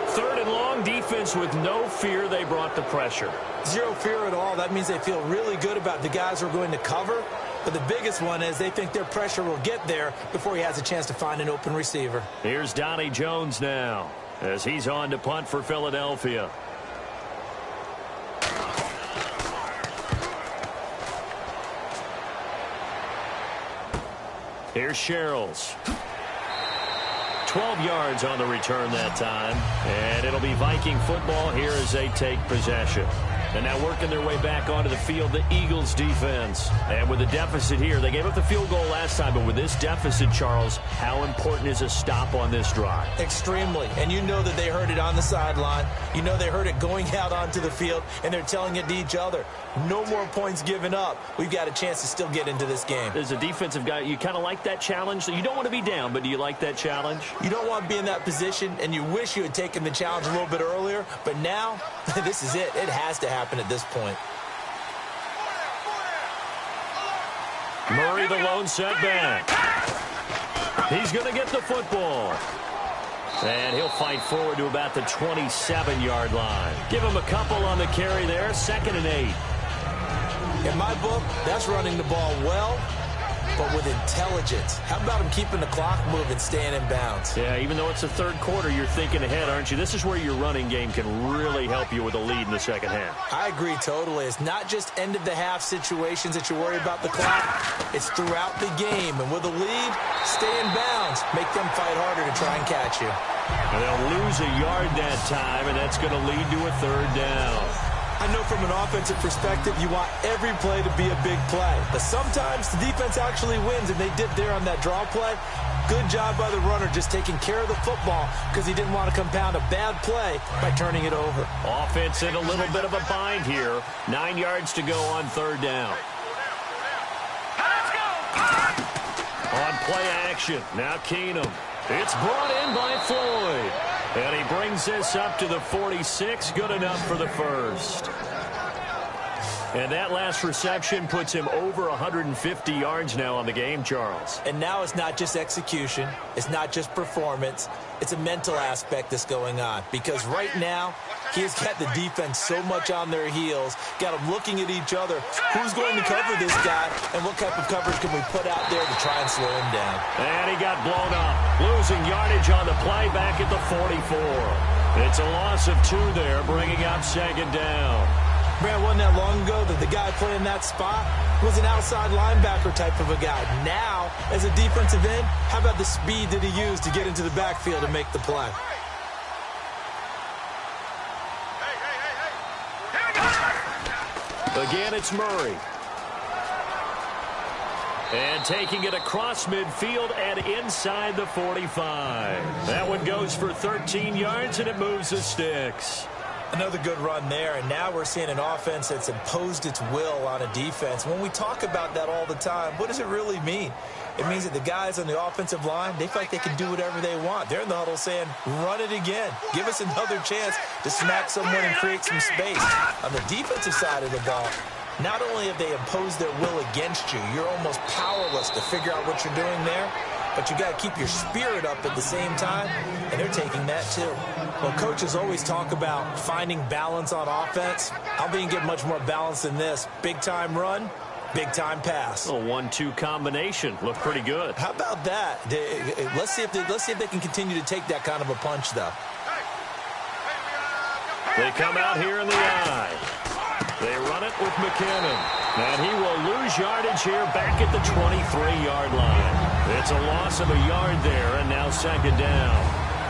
3rd and long, defense with no fear. They brought the pressure.
Zero fear at all. That means they feel really good about the guys who are going to cover. But the biggest one is they think their pressure will get there before he has a chance to find an open receiver.
Here's Donnie Jones now as he's on to punt for Philadelphia. Here's Sherrills. 12 yards on the return that time. And it'll be Viking football here as they take possession. And now working their way back onto the field, the Eagles defense. And with the deficit here, they gave up the field goal last time, but with this deficit, Charles, how important is a stop on this drive?
Extremely. And you know that they heard it on the sideline. You know they heard it going out onto the field, and they're telling it to each other. No more points given up. We've got a chance to still get into this game.
As a defensive guy, you kind of like that challenge. So you don't want to be down, but do you like that challenge?
You don't want to be in that position, and you wish you had taken the challenge a little bit earlier. But now, this is it. It has to happen at this point.
Murray, the lone setback. He's going to get the football. And he'll fight forward to about the 27-yard line. Give him a couple on the carry there. 2nd and 8.
In my book, that's running the ball well, but with intelligence. How about him keeping the clock moving, staying in bounds?
Yeah, even though it's the 3rd quarter, you're thinking ahead, aren't you? This is where your running game can really help you with a lead in the 2nd half.
I agree totally. It's not just end-of-the-half situations that you worry about the clock. It's throughout the game. And with a lead, stay in bounds. Make them fight harder to try and catch you.
And they'll lose a yard that time, and that's going to lead to a 3rd down.
I know from an offensive perspective, you want every play to be a big play. But sometimes the defense actually wins, and they did there on that draw play. Good job by the runner just taking care of the football because he didn't want to compound a bad play by turning it over.
Offense in a little bit of a bind here. 9 yards to go on 3rd down. On play action, now Keenum. It's brought in by Floyd. And he brings this up to the 46. Good enough for the 1st. And that last reception puts him over 150 yards now on the game, Charles.
And now it's not just execution. It's not just performance. It's a mental aspect that's going on. Because right now, he's got the defense so much on their heels, got them looking at each other. Who's going to cover this guy, and what type of coverage can we put out there to try and slow him down?
And he got blown up, losing yardage on the play back at the 44. It's a loss of 2 there, bringing up 2nd down.
Man, wasn't that long ago that the guy playing that spot was an outside linebacker type of a guy. Now, as a defensive end, how about the speed that he used to get into the backfield and make the play?
Again, it's Murray. And taking it across midfield and inside the 45. That one goes for 13 yards, and it moves the sticks.
Another good run there, and now we're seeing an offense that's imposed its will on a defense. When we talk about that all the time, what does it really mean? It means that the guys on the offensive line, they feel like they can do whatever they want. They're in the huddle saying, run it again. Give us another chance to smack someone and create some space. On the defensive side of the ball, not only have they imposed their will against you, you're almost powerless to figure out what you're doing there, but you got to keep your spirit up at the same time, and they're taking that too. Well, coaches always talk about finding balance on offense. I don't think you can get much more balance than this. Big-time run, big-time pass.
A 1-2 combination. Looked pretty good.
How about that? Let's see if they can continue to take that kind of a punch, though.
They come out here in the eye. They run it with McKinnon. And he will lose yardage here back at the 23-yard line. It's a loss of a yard there, and now 2nd down.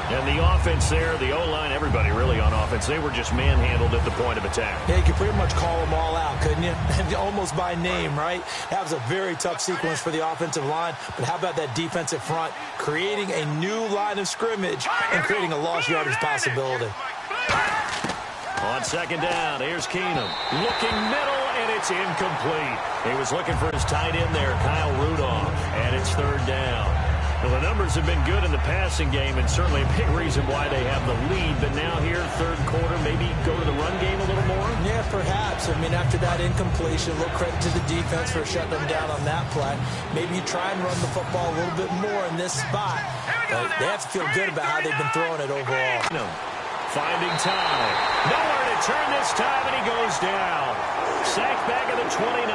And the offense there, the O-line, everybody really on offense, they were just manhandled at the point of attack.
Yeah, you could pretty much call them all out, couldn't you? Almost by name, right? That was a very tough sequence for the offensive line. But how about that defensive front creating a new line of scrimmage and creating a lost yardage possibility?
On second down, here's Keenum. Looking middle, and it's incomplete. He was looking for his tight end there, Kyle Rudolph, and it's third down. Well, the numbers have been good in the passing game, and certainly a big reason why they have the lead. But now here, third quarter, maybe go to the run game a little more?
Yeah, perhaps. I mean, after that incompletion, a little credit to the defense for shutting them down on that play. Maybe you try and run the football a little bit more in this spot. But they have to feel good about how they've been throwing it overall.
Finding time. Nowhere to turn this time, and he goes down. Sacked back at the 29.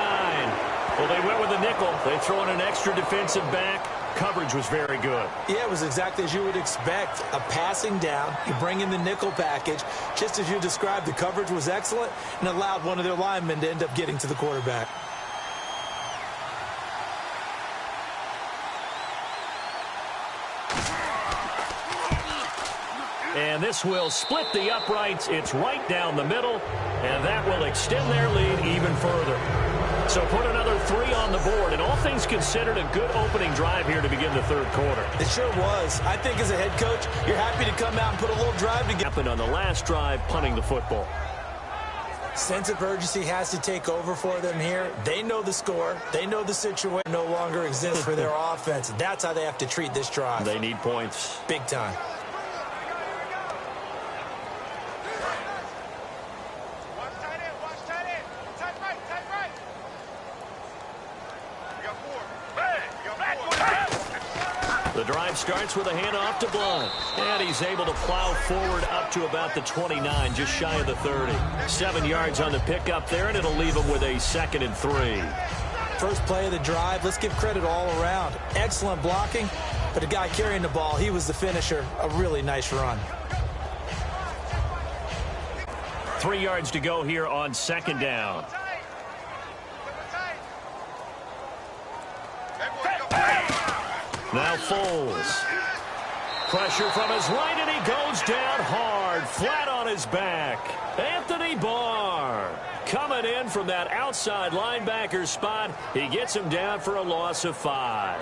Well, they went with a nickel. They throw in an extra defensive back. Coverage was very good.
Yeah, it was exactly as you would expect. A passing down. You bring in the nickel package. Just as you described, the coverage was excellent and allowed one of their linemen to end up getting to the quarterback.
And this will split the uprights. It's right down the middle, and that will extend their lead even further. So put another 3 on the board, and all things considered, a good opening drive here to begin the third quarter.
It sure was. I think as a head coach, you're happy to come out and put a little drive together.
Happened on the last drive, punting the football.
Sense of urgency has to take over for them here. They know the score. They know the situation no longer exists for their offense. That's how they have to treat this drive.
They need points.
Big time.
The drive starts with a handoff to Blunt. And he's able to plow forward up to about the 29, just shy of the 30. 7 yards on the pickup there, and it'll leave him with a 2nd and 3.
First play of the drive, let's give credit all around. Excellent blocking, but the guy carrying the ball, he was the finisher. A really nice run.
3 yards to go here on second down. Now Foles. Pressure from his right, and he goes down hard, flat on his back. Anthony Barr coming in from that outside linebacker spot. He gets him down for a loss of 5.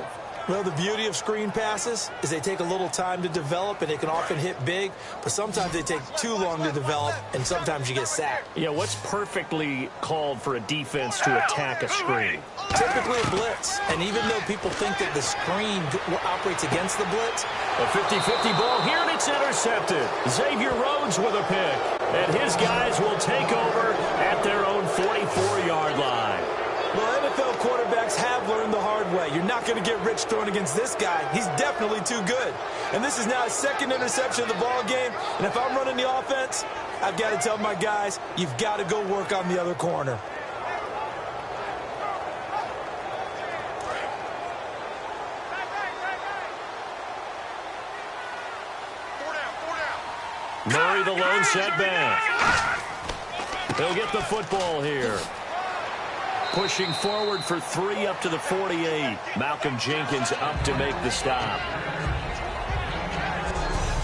Well, the beauty of screen passes is they take a little time to develop, and they can often hit big, but sometimes they take too long to develop, and sometimes you get sacked.
Yeah, what's perfectly called for a defense to attack a screen?
Typically a blitz, and even though people think that the screen operates against the blitz.
A 50-50 ball here, and it's intercepted. Xavier Rhodes with a pick, and his guys will take over at their own 44-yard line.
Well, NFL quarterbacks have learned the hard way. You're not going to get rich throwing against this guy. He's definitely too good. And this is now his 2nd interception of the ball game. And if I'm running the offense, I've got to tell my guys, you've got to go work on the other corner.
Murray, the lone setback. He'll get the football here. Pushing forward for 3 up to the 48. Malcolm Jenkins up to make the stop.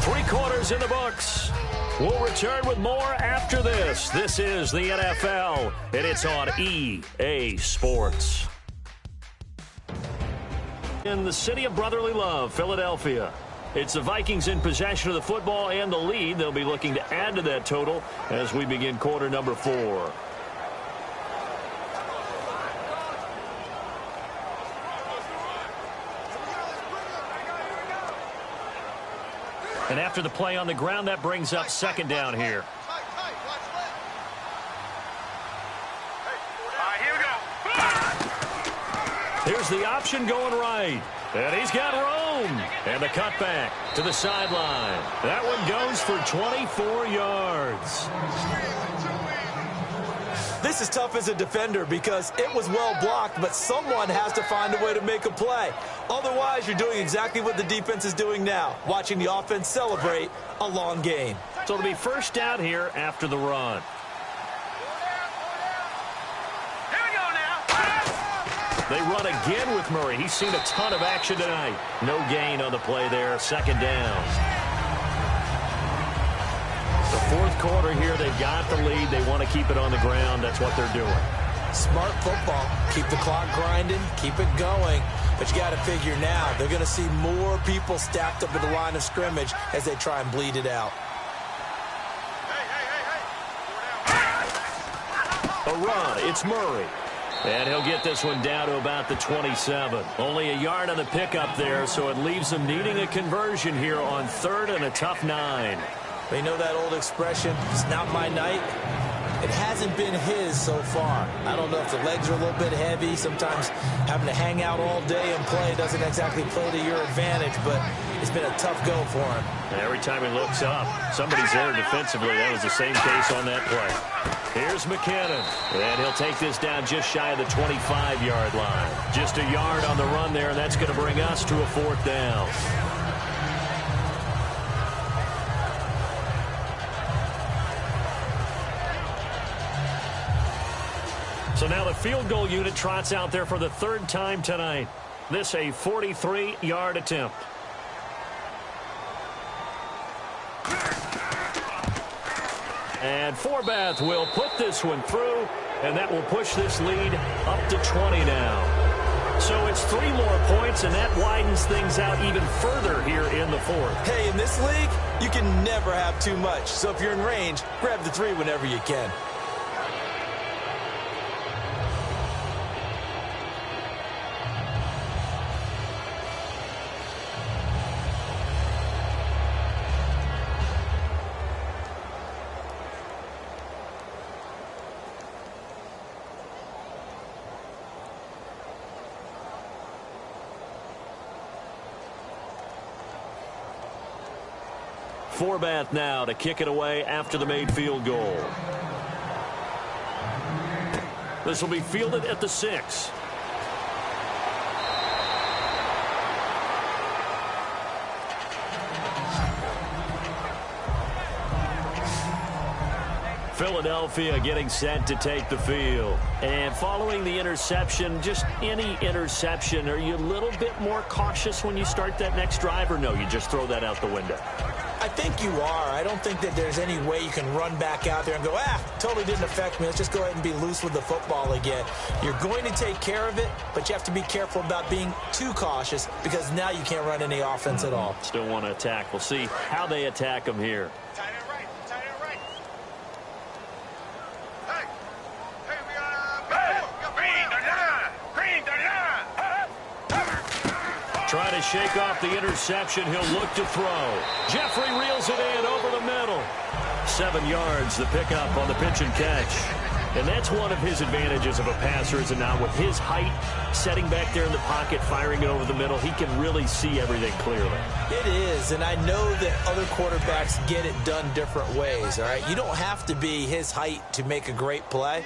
3 quarters in the books. We'll return with more after this. This is the NFL, and it's on EA Sports. In the city of brotherly love, Philadelphia. It's the Vikings in possession of the football and the lead. They'll be looking to add to that total as we begin quarter number 4. And after the play on the ground, that brings up second down here. Here's the option going right. And he's got room. And the cutback to the sideline. That one goes for 24 yards.
This is tough as a defender because it was well blocked, but someone has to find a way to make a play. Otherwise, you're doing exactly what the defense is doing now, watching the offense celebrate a long gain.
So it'll be first down here after the run. They run again with Murray. He's seen a ton of action tonight. No gain on the play there. Second down. Fourth quarter here, they've got the lead. They want to keep it on the ground. That's what they're doing.
Smart football. Keep the clock grinding. Keep it going. But you got to figure now, they're going to see more people stacked up at the line of scrimmage as they try and bleed it out.
A run. It's Murray. And he'll get this one down to about the 27. Only a yard on the pickup there, so it leaves them needing a conversion here on third and a tough 9.
They know that old expression, it's not my night. It hasn't been his so far. I don't know if the legs are a little bit heavy. Sometimes having to hang out all day and play doesn't exactly play to your advantage, but it's been a tough go for him.
Every time he looks up, somebody's there defensively. That was the same case on that play. Here's McKinnon, and he'll take this down just shy of the 25-yard line. Just a yard on the run there, and that's going to bring us to a fourth down. So now the field goal unit trots out there for the third time tonight. This a 43-yard attempt. And Forbath will put this one through, and that will push this lead up to 20 now. So it's 3 more points, and that widens things out even further here in the fourth.
Hey, in this league, you can never have too much. So if you're in range, grab the 3 whenever you can.
Forbath now to kick it away after the made field goal. This will be fielded at the 6. Philadelphia getting set to take the field. And following the interception, just any interception, are you a little bit more cautious when you start that next drive, or no, you just throw that out the window?
I think you are. I don't think that there's any way you can run back out there and go, totally didn't affect me. Let's just go ahead and be loose with the football again. You're going to take care of it, but you have to be careful about being too cautious because now you can't run any offense at all.
Still want to attack. We'll see how they attack them here.
Tight end right. Tight end right. Hey, we got green 39.
Trying to shake off the interception. He'll look to throw. Jeffrey reels it in over the middle. 7 yards, the pickup on the pitch and catch. And that's one of his advantages of a passer, is it not? With his height, setting back there in the pocket, firing it over the middle, he can really see everything clearly. It
is, and I know that other quarterbacks get it done different ways, all right? You don't have to be his height to make a great play.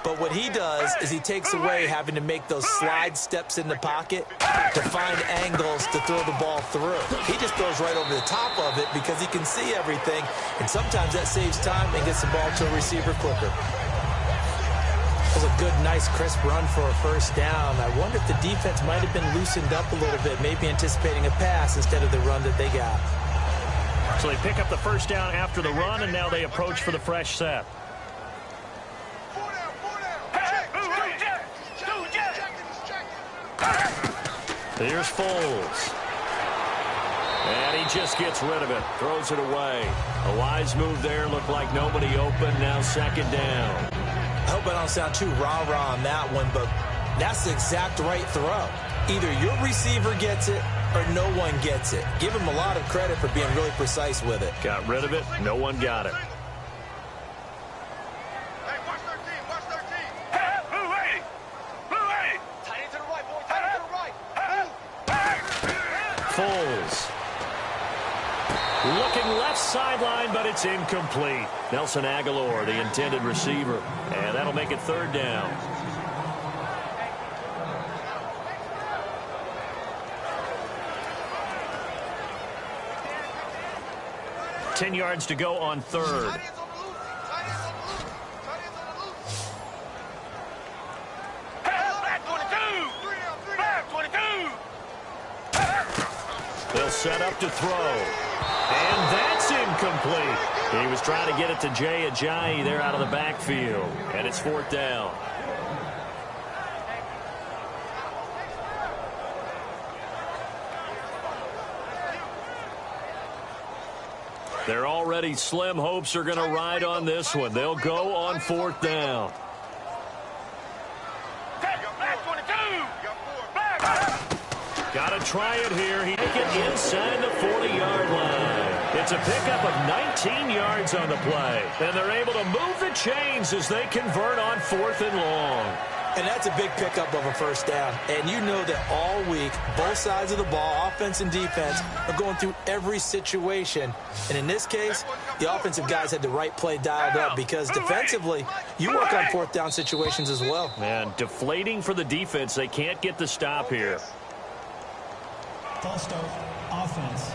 But what he does is he takes away having to make those slide steps in the pocket to find angles to throw the ball through. He just throws right over the top of it because he can see everything, and sometimes that saves time and gets the ball to a receiver quicker. That was a good, nice, crisp run for a first down. I wonder if the defense might have been loosened up a little bit, maybe anticipating a pass instead of the run that they got.
So they pick up the first down after the run, and now they approach for the fresh set. Here's Foles. And he just gets rid of it. Throws it away. A wise move there. Looked like nobody open. Now second down.
I hope I don't sound too rah-rah on that one, but that's the exact right throw. Either your receiver gets it or no one gets it. Give him a lot of credit for being really precise with it.
Got rid of it. No one got it. Foles. Looking left sideline, but it's incomplete. Nelson Aguilar, the intended receiver. And that'll make it third down. Ten yards to go on third. They'll set up to throw. And that's incomplete. He was trying to get it to Jay Ajayi there out of the backfield. And it's 4th down. Their already slim hopes are going to ride on this one. They'll go on 4th down. Got to try it here. He take it inside the 40-yard line. It's a pickup of 19 yards on the play. And they're able to move the chains as they convert on 4th and long.
And that's a big pickup of a 1st down. And you know that all week, both sides of the ball, offense and defense, are going through every situation. And in this case, the offensive guys had the right play dialed up because defensively, you work on 4th down situations as well.
Man, deflating for the defense. They can't get the stop here.
False start, offense.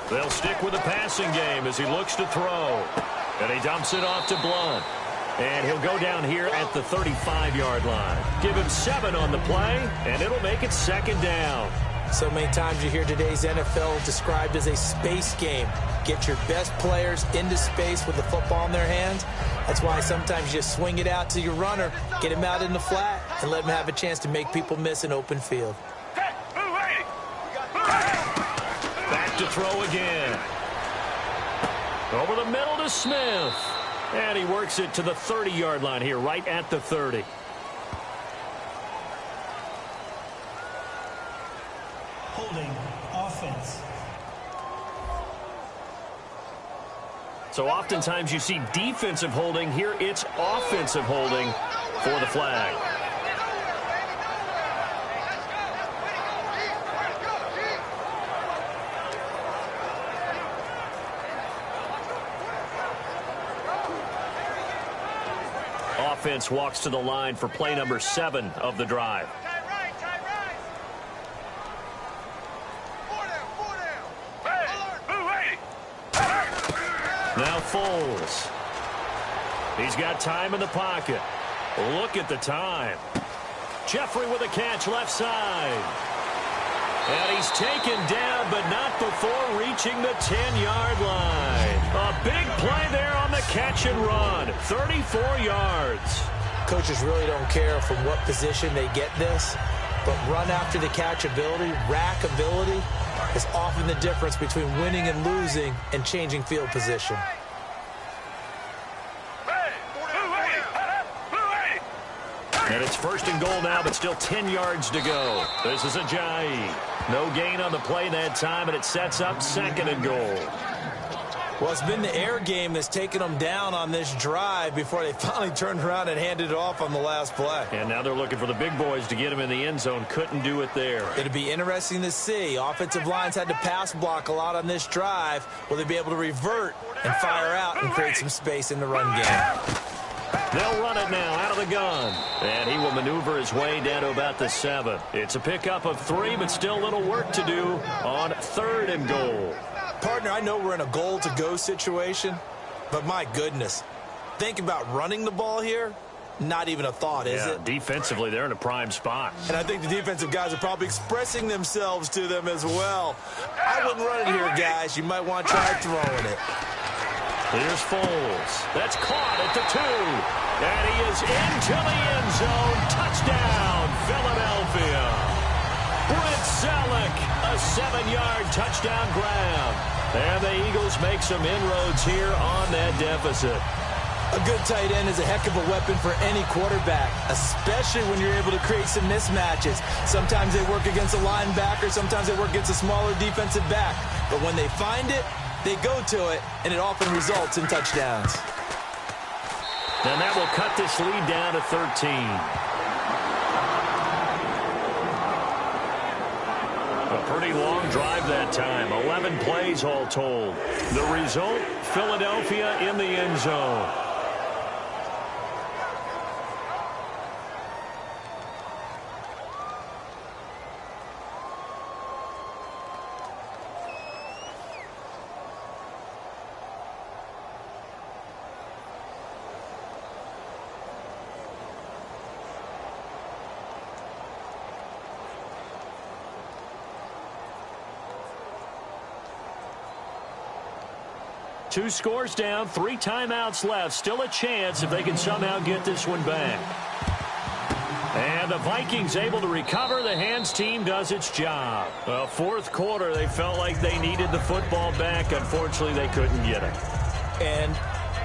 They'll stick with the passing game as he looks to throw. And he dumps it off to Blunt. And he'll go down here at the 35-yard line. Give him 7 on the play, and it'll make it 2nd down.
So many times you hear today's NFL described as a space game. Get your best players into space with the football in their hands. That's why sometimes you swing it out to your runner, get him out in the flat, and let him have a chance to make people miss an open field.
Back to throw again. Over the middle to Smith. And he works it to the 30-yard line here, right at the 30.
Holding, offense.
So oftentimes you see defensive holding. Here it's offensive holding for the flag. Offense walks to the line for play number 7 of the drive. Now Foles. He's got time in the pocket. Look at the time. Jeffrey with a catch left side. And he's taken down, but not before reaching the 10-yard line. A big play there on the catch and run. 34 yards.
Coaches really don't care from what position they get this, but run after the catch ability, rack ability, is often the difference between winning and losing and changing field position.
And it's 1st and goal now, but still 10 yards to go. This is Ajayi. No gain on the play that time, and it sets up 2nd and goal.
Well, it's been the air game that's taken them down on this drive before they finally turned around and handed it off on the last play.
And now they're looking for the big boys to get him in the end zone. Couldn't do it there.
It'll be interesting to see. Offensive lines had to pass block a lot on this drive. Will they be able to revert and fire out and create some space in the run game?
They'll run it now out of the gun. And he will maneuver his way down to about the 7. It's a pickup of 3, but still a little work to do on 3rd and goal.
Partner, I know we're in a goal-to-go situation, but my goodness, think about running the ball here. Not even a thought, is it?
Defensively, they're in a prime spot.
And I think the defensive guys are probably expressing themselves to them as well. I wouldn't run it here, guys. You might want to try throwing it.
Here's Foles. That's caught at the 2. And he is into the end zone. Touchdown, Philadelphia. Brent Selleck, a 7-yard touchdown grab. And the Eagles make some inroads here on that deficit.
A good tight end is a heck of a weapon for any quarterback, especially when you're able to create some mismatches. Sometimes they work against a linebacker, sometimes they work against a smaller defensive back. But when they find it, they go to it, and it often results in touchdowns.
And that will cut this lead down to 13. pretty long drive that time. 11 plays all told. The result, Philadelphia in the end zone. Two scores down, 3 timeouts left. Still a chance if they can somehow get this one back. And the Vikings able to recover. The hands team does its job. Well, fourth quarter, they felt like they needed the football back. Unfortunately, they couldn't get it.
And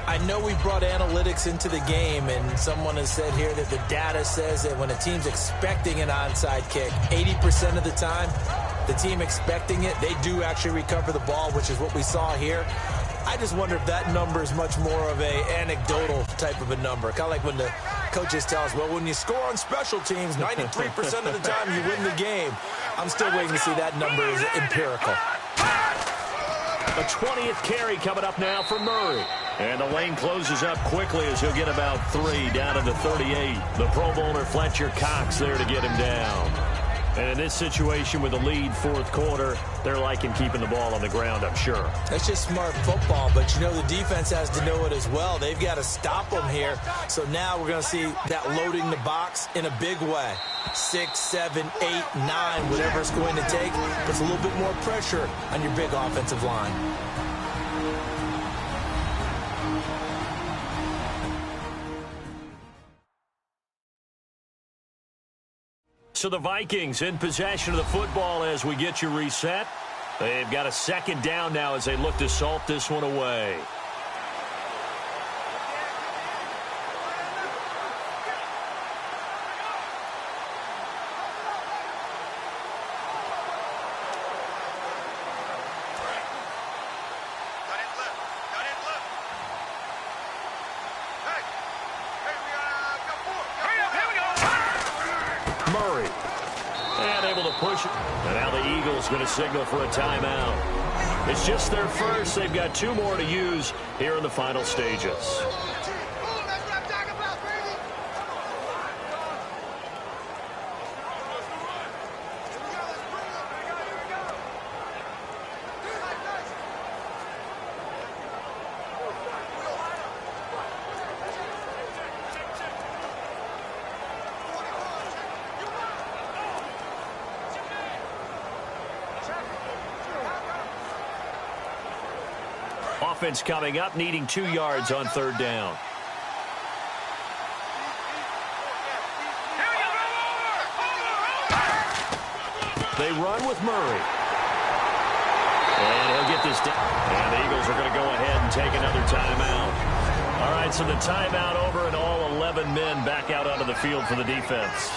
I know we brought analytics into the game, and someone has said here that the data says that when a team's expecting an onside kick, 80% of the time, the team expecting it, they do actually recover the ball, which is what we saw here. I just wonder if that number is much more of a anecdotal type of a number. Kind of like when the coaches tell us, well, when you score on special teams, 93% of the time you win the game. I'm still waiting to see that number is empirical.
A 20th carry coming up now for Murray. And the lane closes up quickly as he'll get about 3 down to the 38. The Pro Bowler Fletcher Cox there to get him down. And in this situation with the lead fourth quarter, they're liking keeping the ball on the ground, I'm sure.
That's just smart football, but you know the defense has to know it as well. They've got to stop them here. So now we're going to see that loading the box in a big way. 6, 7, 8, 9, whatever it's going to take, puts a little bit more pressure on your big offensive line.
So the Vikings in possession of the football as we get you reset. They've got a second down now as they look to salt this one away. And now the Eagles going to signal for a timeout. It's just their first. They've got 2 more to use here in the final stages. Offense coming up, needing 2 yards on third down. They run with Murray. And he'll get this down. And the Eagles are going to go ahead and take another timeout. All right, so the timeout over and all 11 men back out onto the field for the defense.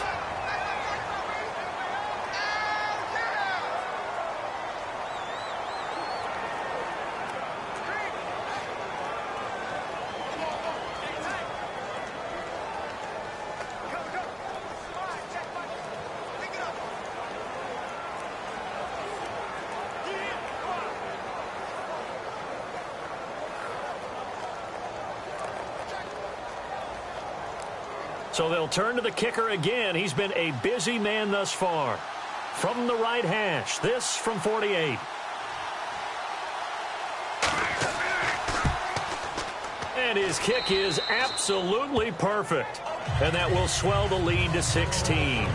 So they'll turn to the kicker again. He's been a busy man thus far. From the right hash, this from 48. And his kick is absolutely perfect. And that will swell the lead to 16.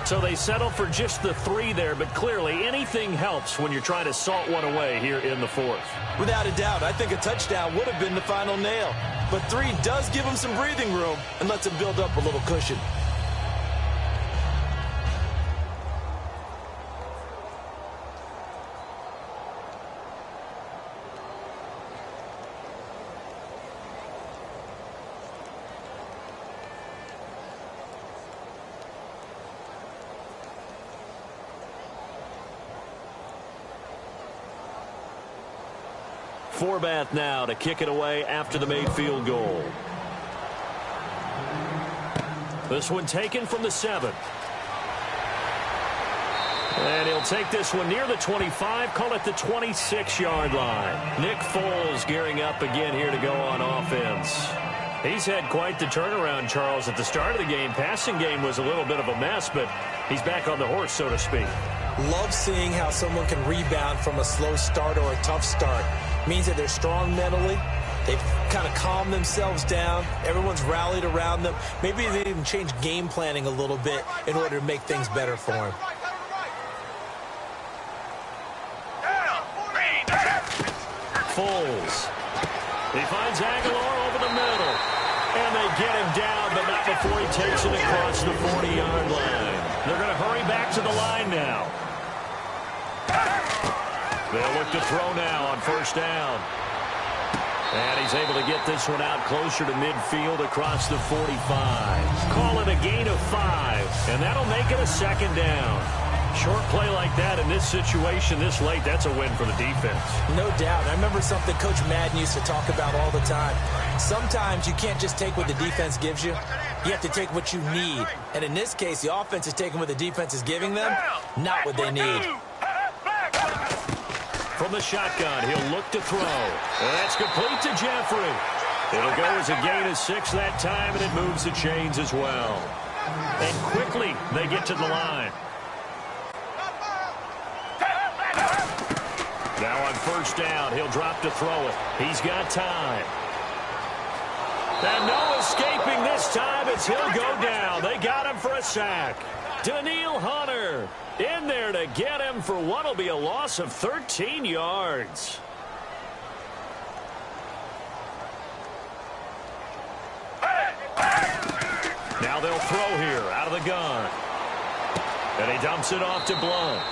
So they settle for just the 3 there, but clearly anything helps when you're trying to salt one away here in the fourth.
Without a doubt, I think a touchdown would have been the final nail. But 3 does give him some breathing room and lets him build up a little cushion.
Forbath now to kick it away after the made field goal. This one taken from the 7. And he'll take this one near the 25, call it the 26-yard line. Nick Foles gearing up again here to go on offense. He's had quite the turnaround, Charles. At the start of the game, passing game was a little bit of a mess, but he's back on the horse, so to speak.
Love seeing how someone can rebound from a slow start or a tough start. Means that they're strong mentally. They've kind of calmed themselves down. Everyone's rallied around them. Maybe they even changed game planning a little bit in order to make things better for them.
Foles. He finds Aguilar over the middle. And they get him down, but not before he takes it across the 40-yard line. They're going to hurry back to the line now. They'll look to throw now on first down. And he's able to get this one out closer to midfield across the 45. Call it a gain of 5, and that'll make it a second down. Short play like that in this situation this late, that's a win for the defense.
No doubt. I remember something Coach Madden used to talk about all the time. Sometimes you can't just take what the defense gives you. You have to take what you need. And in this case, the offense is taking what the defense is giving them, not what they need.
From the shotgun, he'll look to throw. And that's complete to Jeffrey. It'll go as a gain of 6 that time, and it moves the chains as well. And quickly, they get to the line. Now on first down, he'll drop to throw it. He's got time. And no escaping this time as he'll go down. They got him for a sack. Daniil Hunter in there to get him for what will be a loss of 13 yards. Now they'll throw here out of the gun. And he dumps it off to Blount.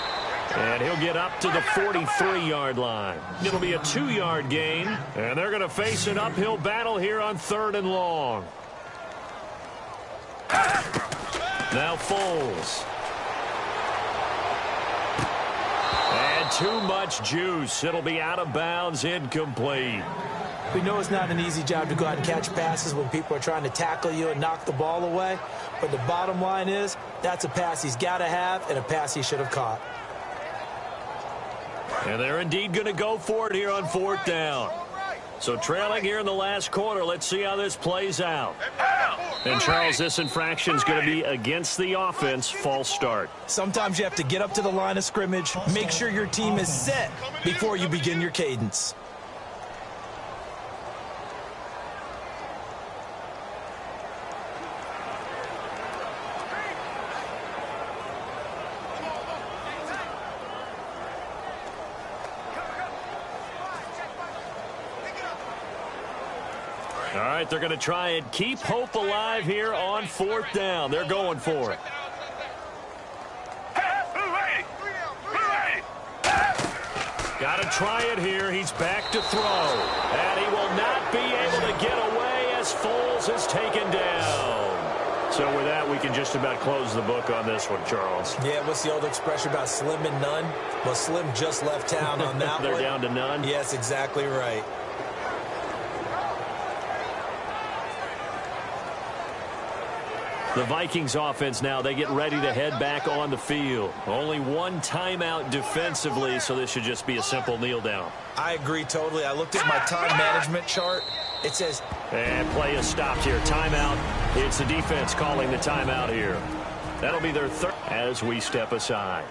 And he'll get up to the 43-yard line. It'll be a 2-yard gain. And they're going to face an uphill battle here on 3rd and long. Now Foles. And too much juice. It'll be out of bounds, incomplete.
We know it's not an easy job to go out and catch passes when people are trying to tackle you and knock the ball away. But the bottom line is, that's a pass he's got to have and a pass he should have caught.
And they're indeed going to go for it here on 4th down. So trailing here in the last quarter, let's see how this plays out. And Charles, this infraction is going to be against the offense, false start.
Sometimes you have to get up to the line of scrimmage, make sure your team is set before you begin your cadence.
All right, they're going to try and keep hope alive here on 4th down. They're going for it. Got to try it here. He's back to throw. And he will not be able to get away as Foles is taken down. So with that, we can just about close the book on this one, Charles.
Yeah, what's the old expression about slim and none? Well, Slim just left town on that
They're
one.
down to none?
Yes, exactly right.
The Vikings offense now, they get ready to head back on the field. Only one timeout defensively, so this should just be a simple kneel down.
I agree totally. I looked at my time management chart. It says...
And play is stopped here. Timeout. It's the defense calling the timeout here. That'll be their 3rd as we step aside.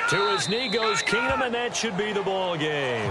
To his knee goes Keenum, and that should be the ball game.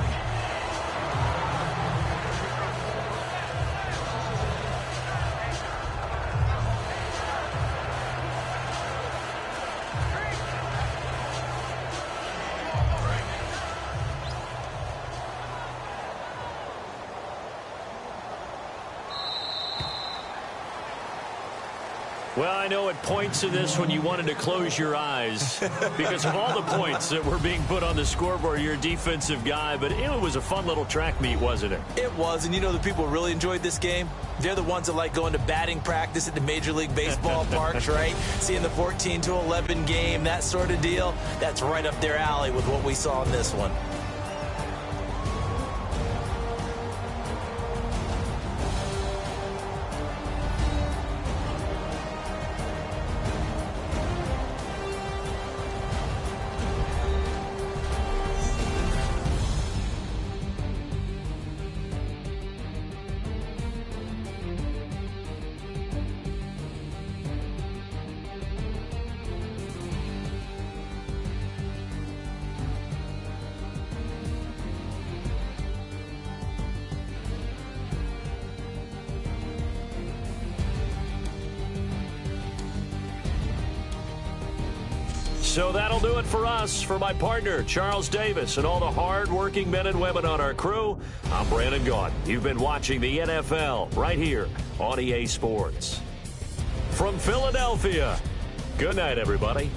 Well, I know at points in this when you wanted to close your eyes because of all the points that were being put on the scoreboard. You're a defensive guy, but it was a fun little track meet, wasn't it?
It was, and you know the people who really enjoyed this game? They're the ones that like going to batting practice at the Major League Baseball parks, right? Seeing the 14-11 game, that sort of deal. That's right up their alley with what we saw in this one.
So that'll do it for us. For my partner, Charles Davis, and all the hard-working men and women on our crew, I'm Brandon Gaudin. You've been watching the NFL right here on EA Sports. From Philadelphia, good night, everybody.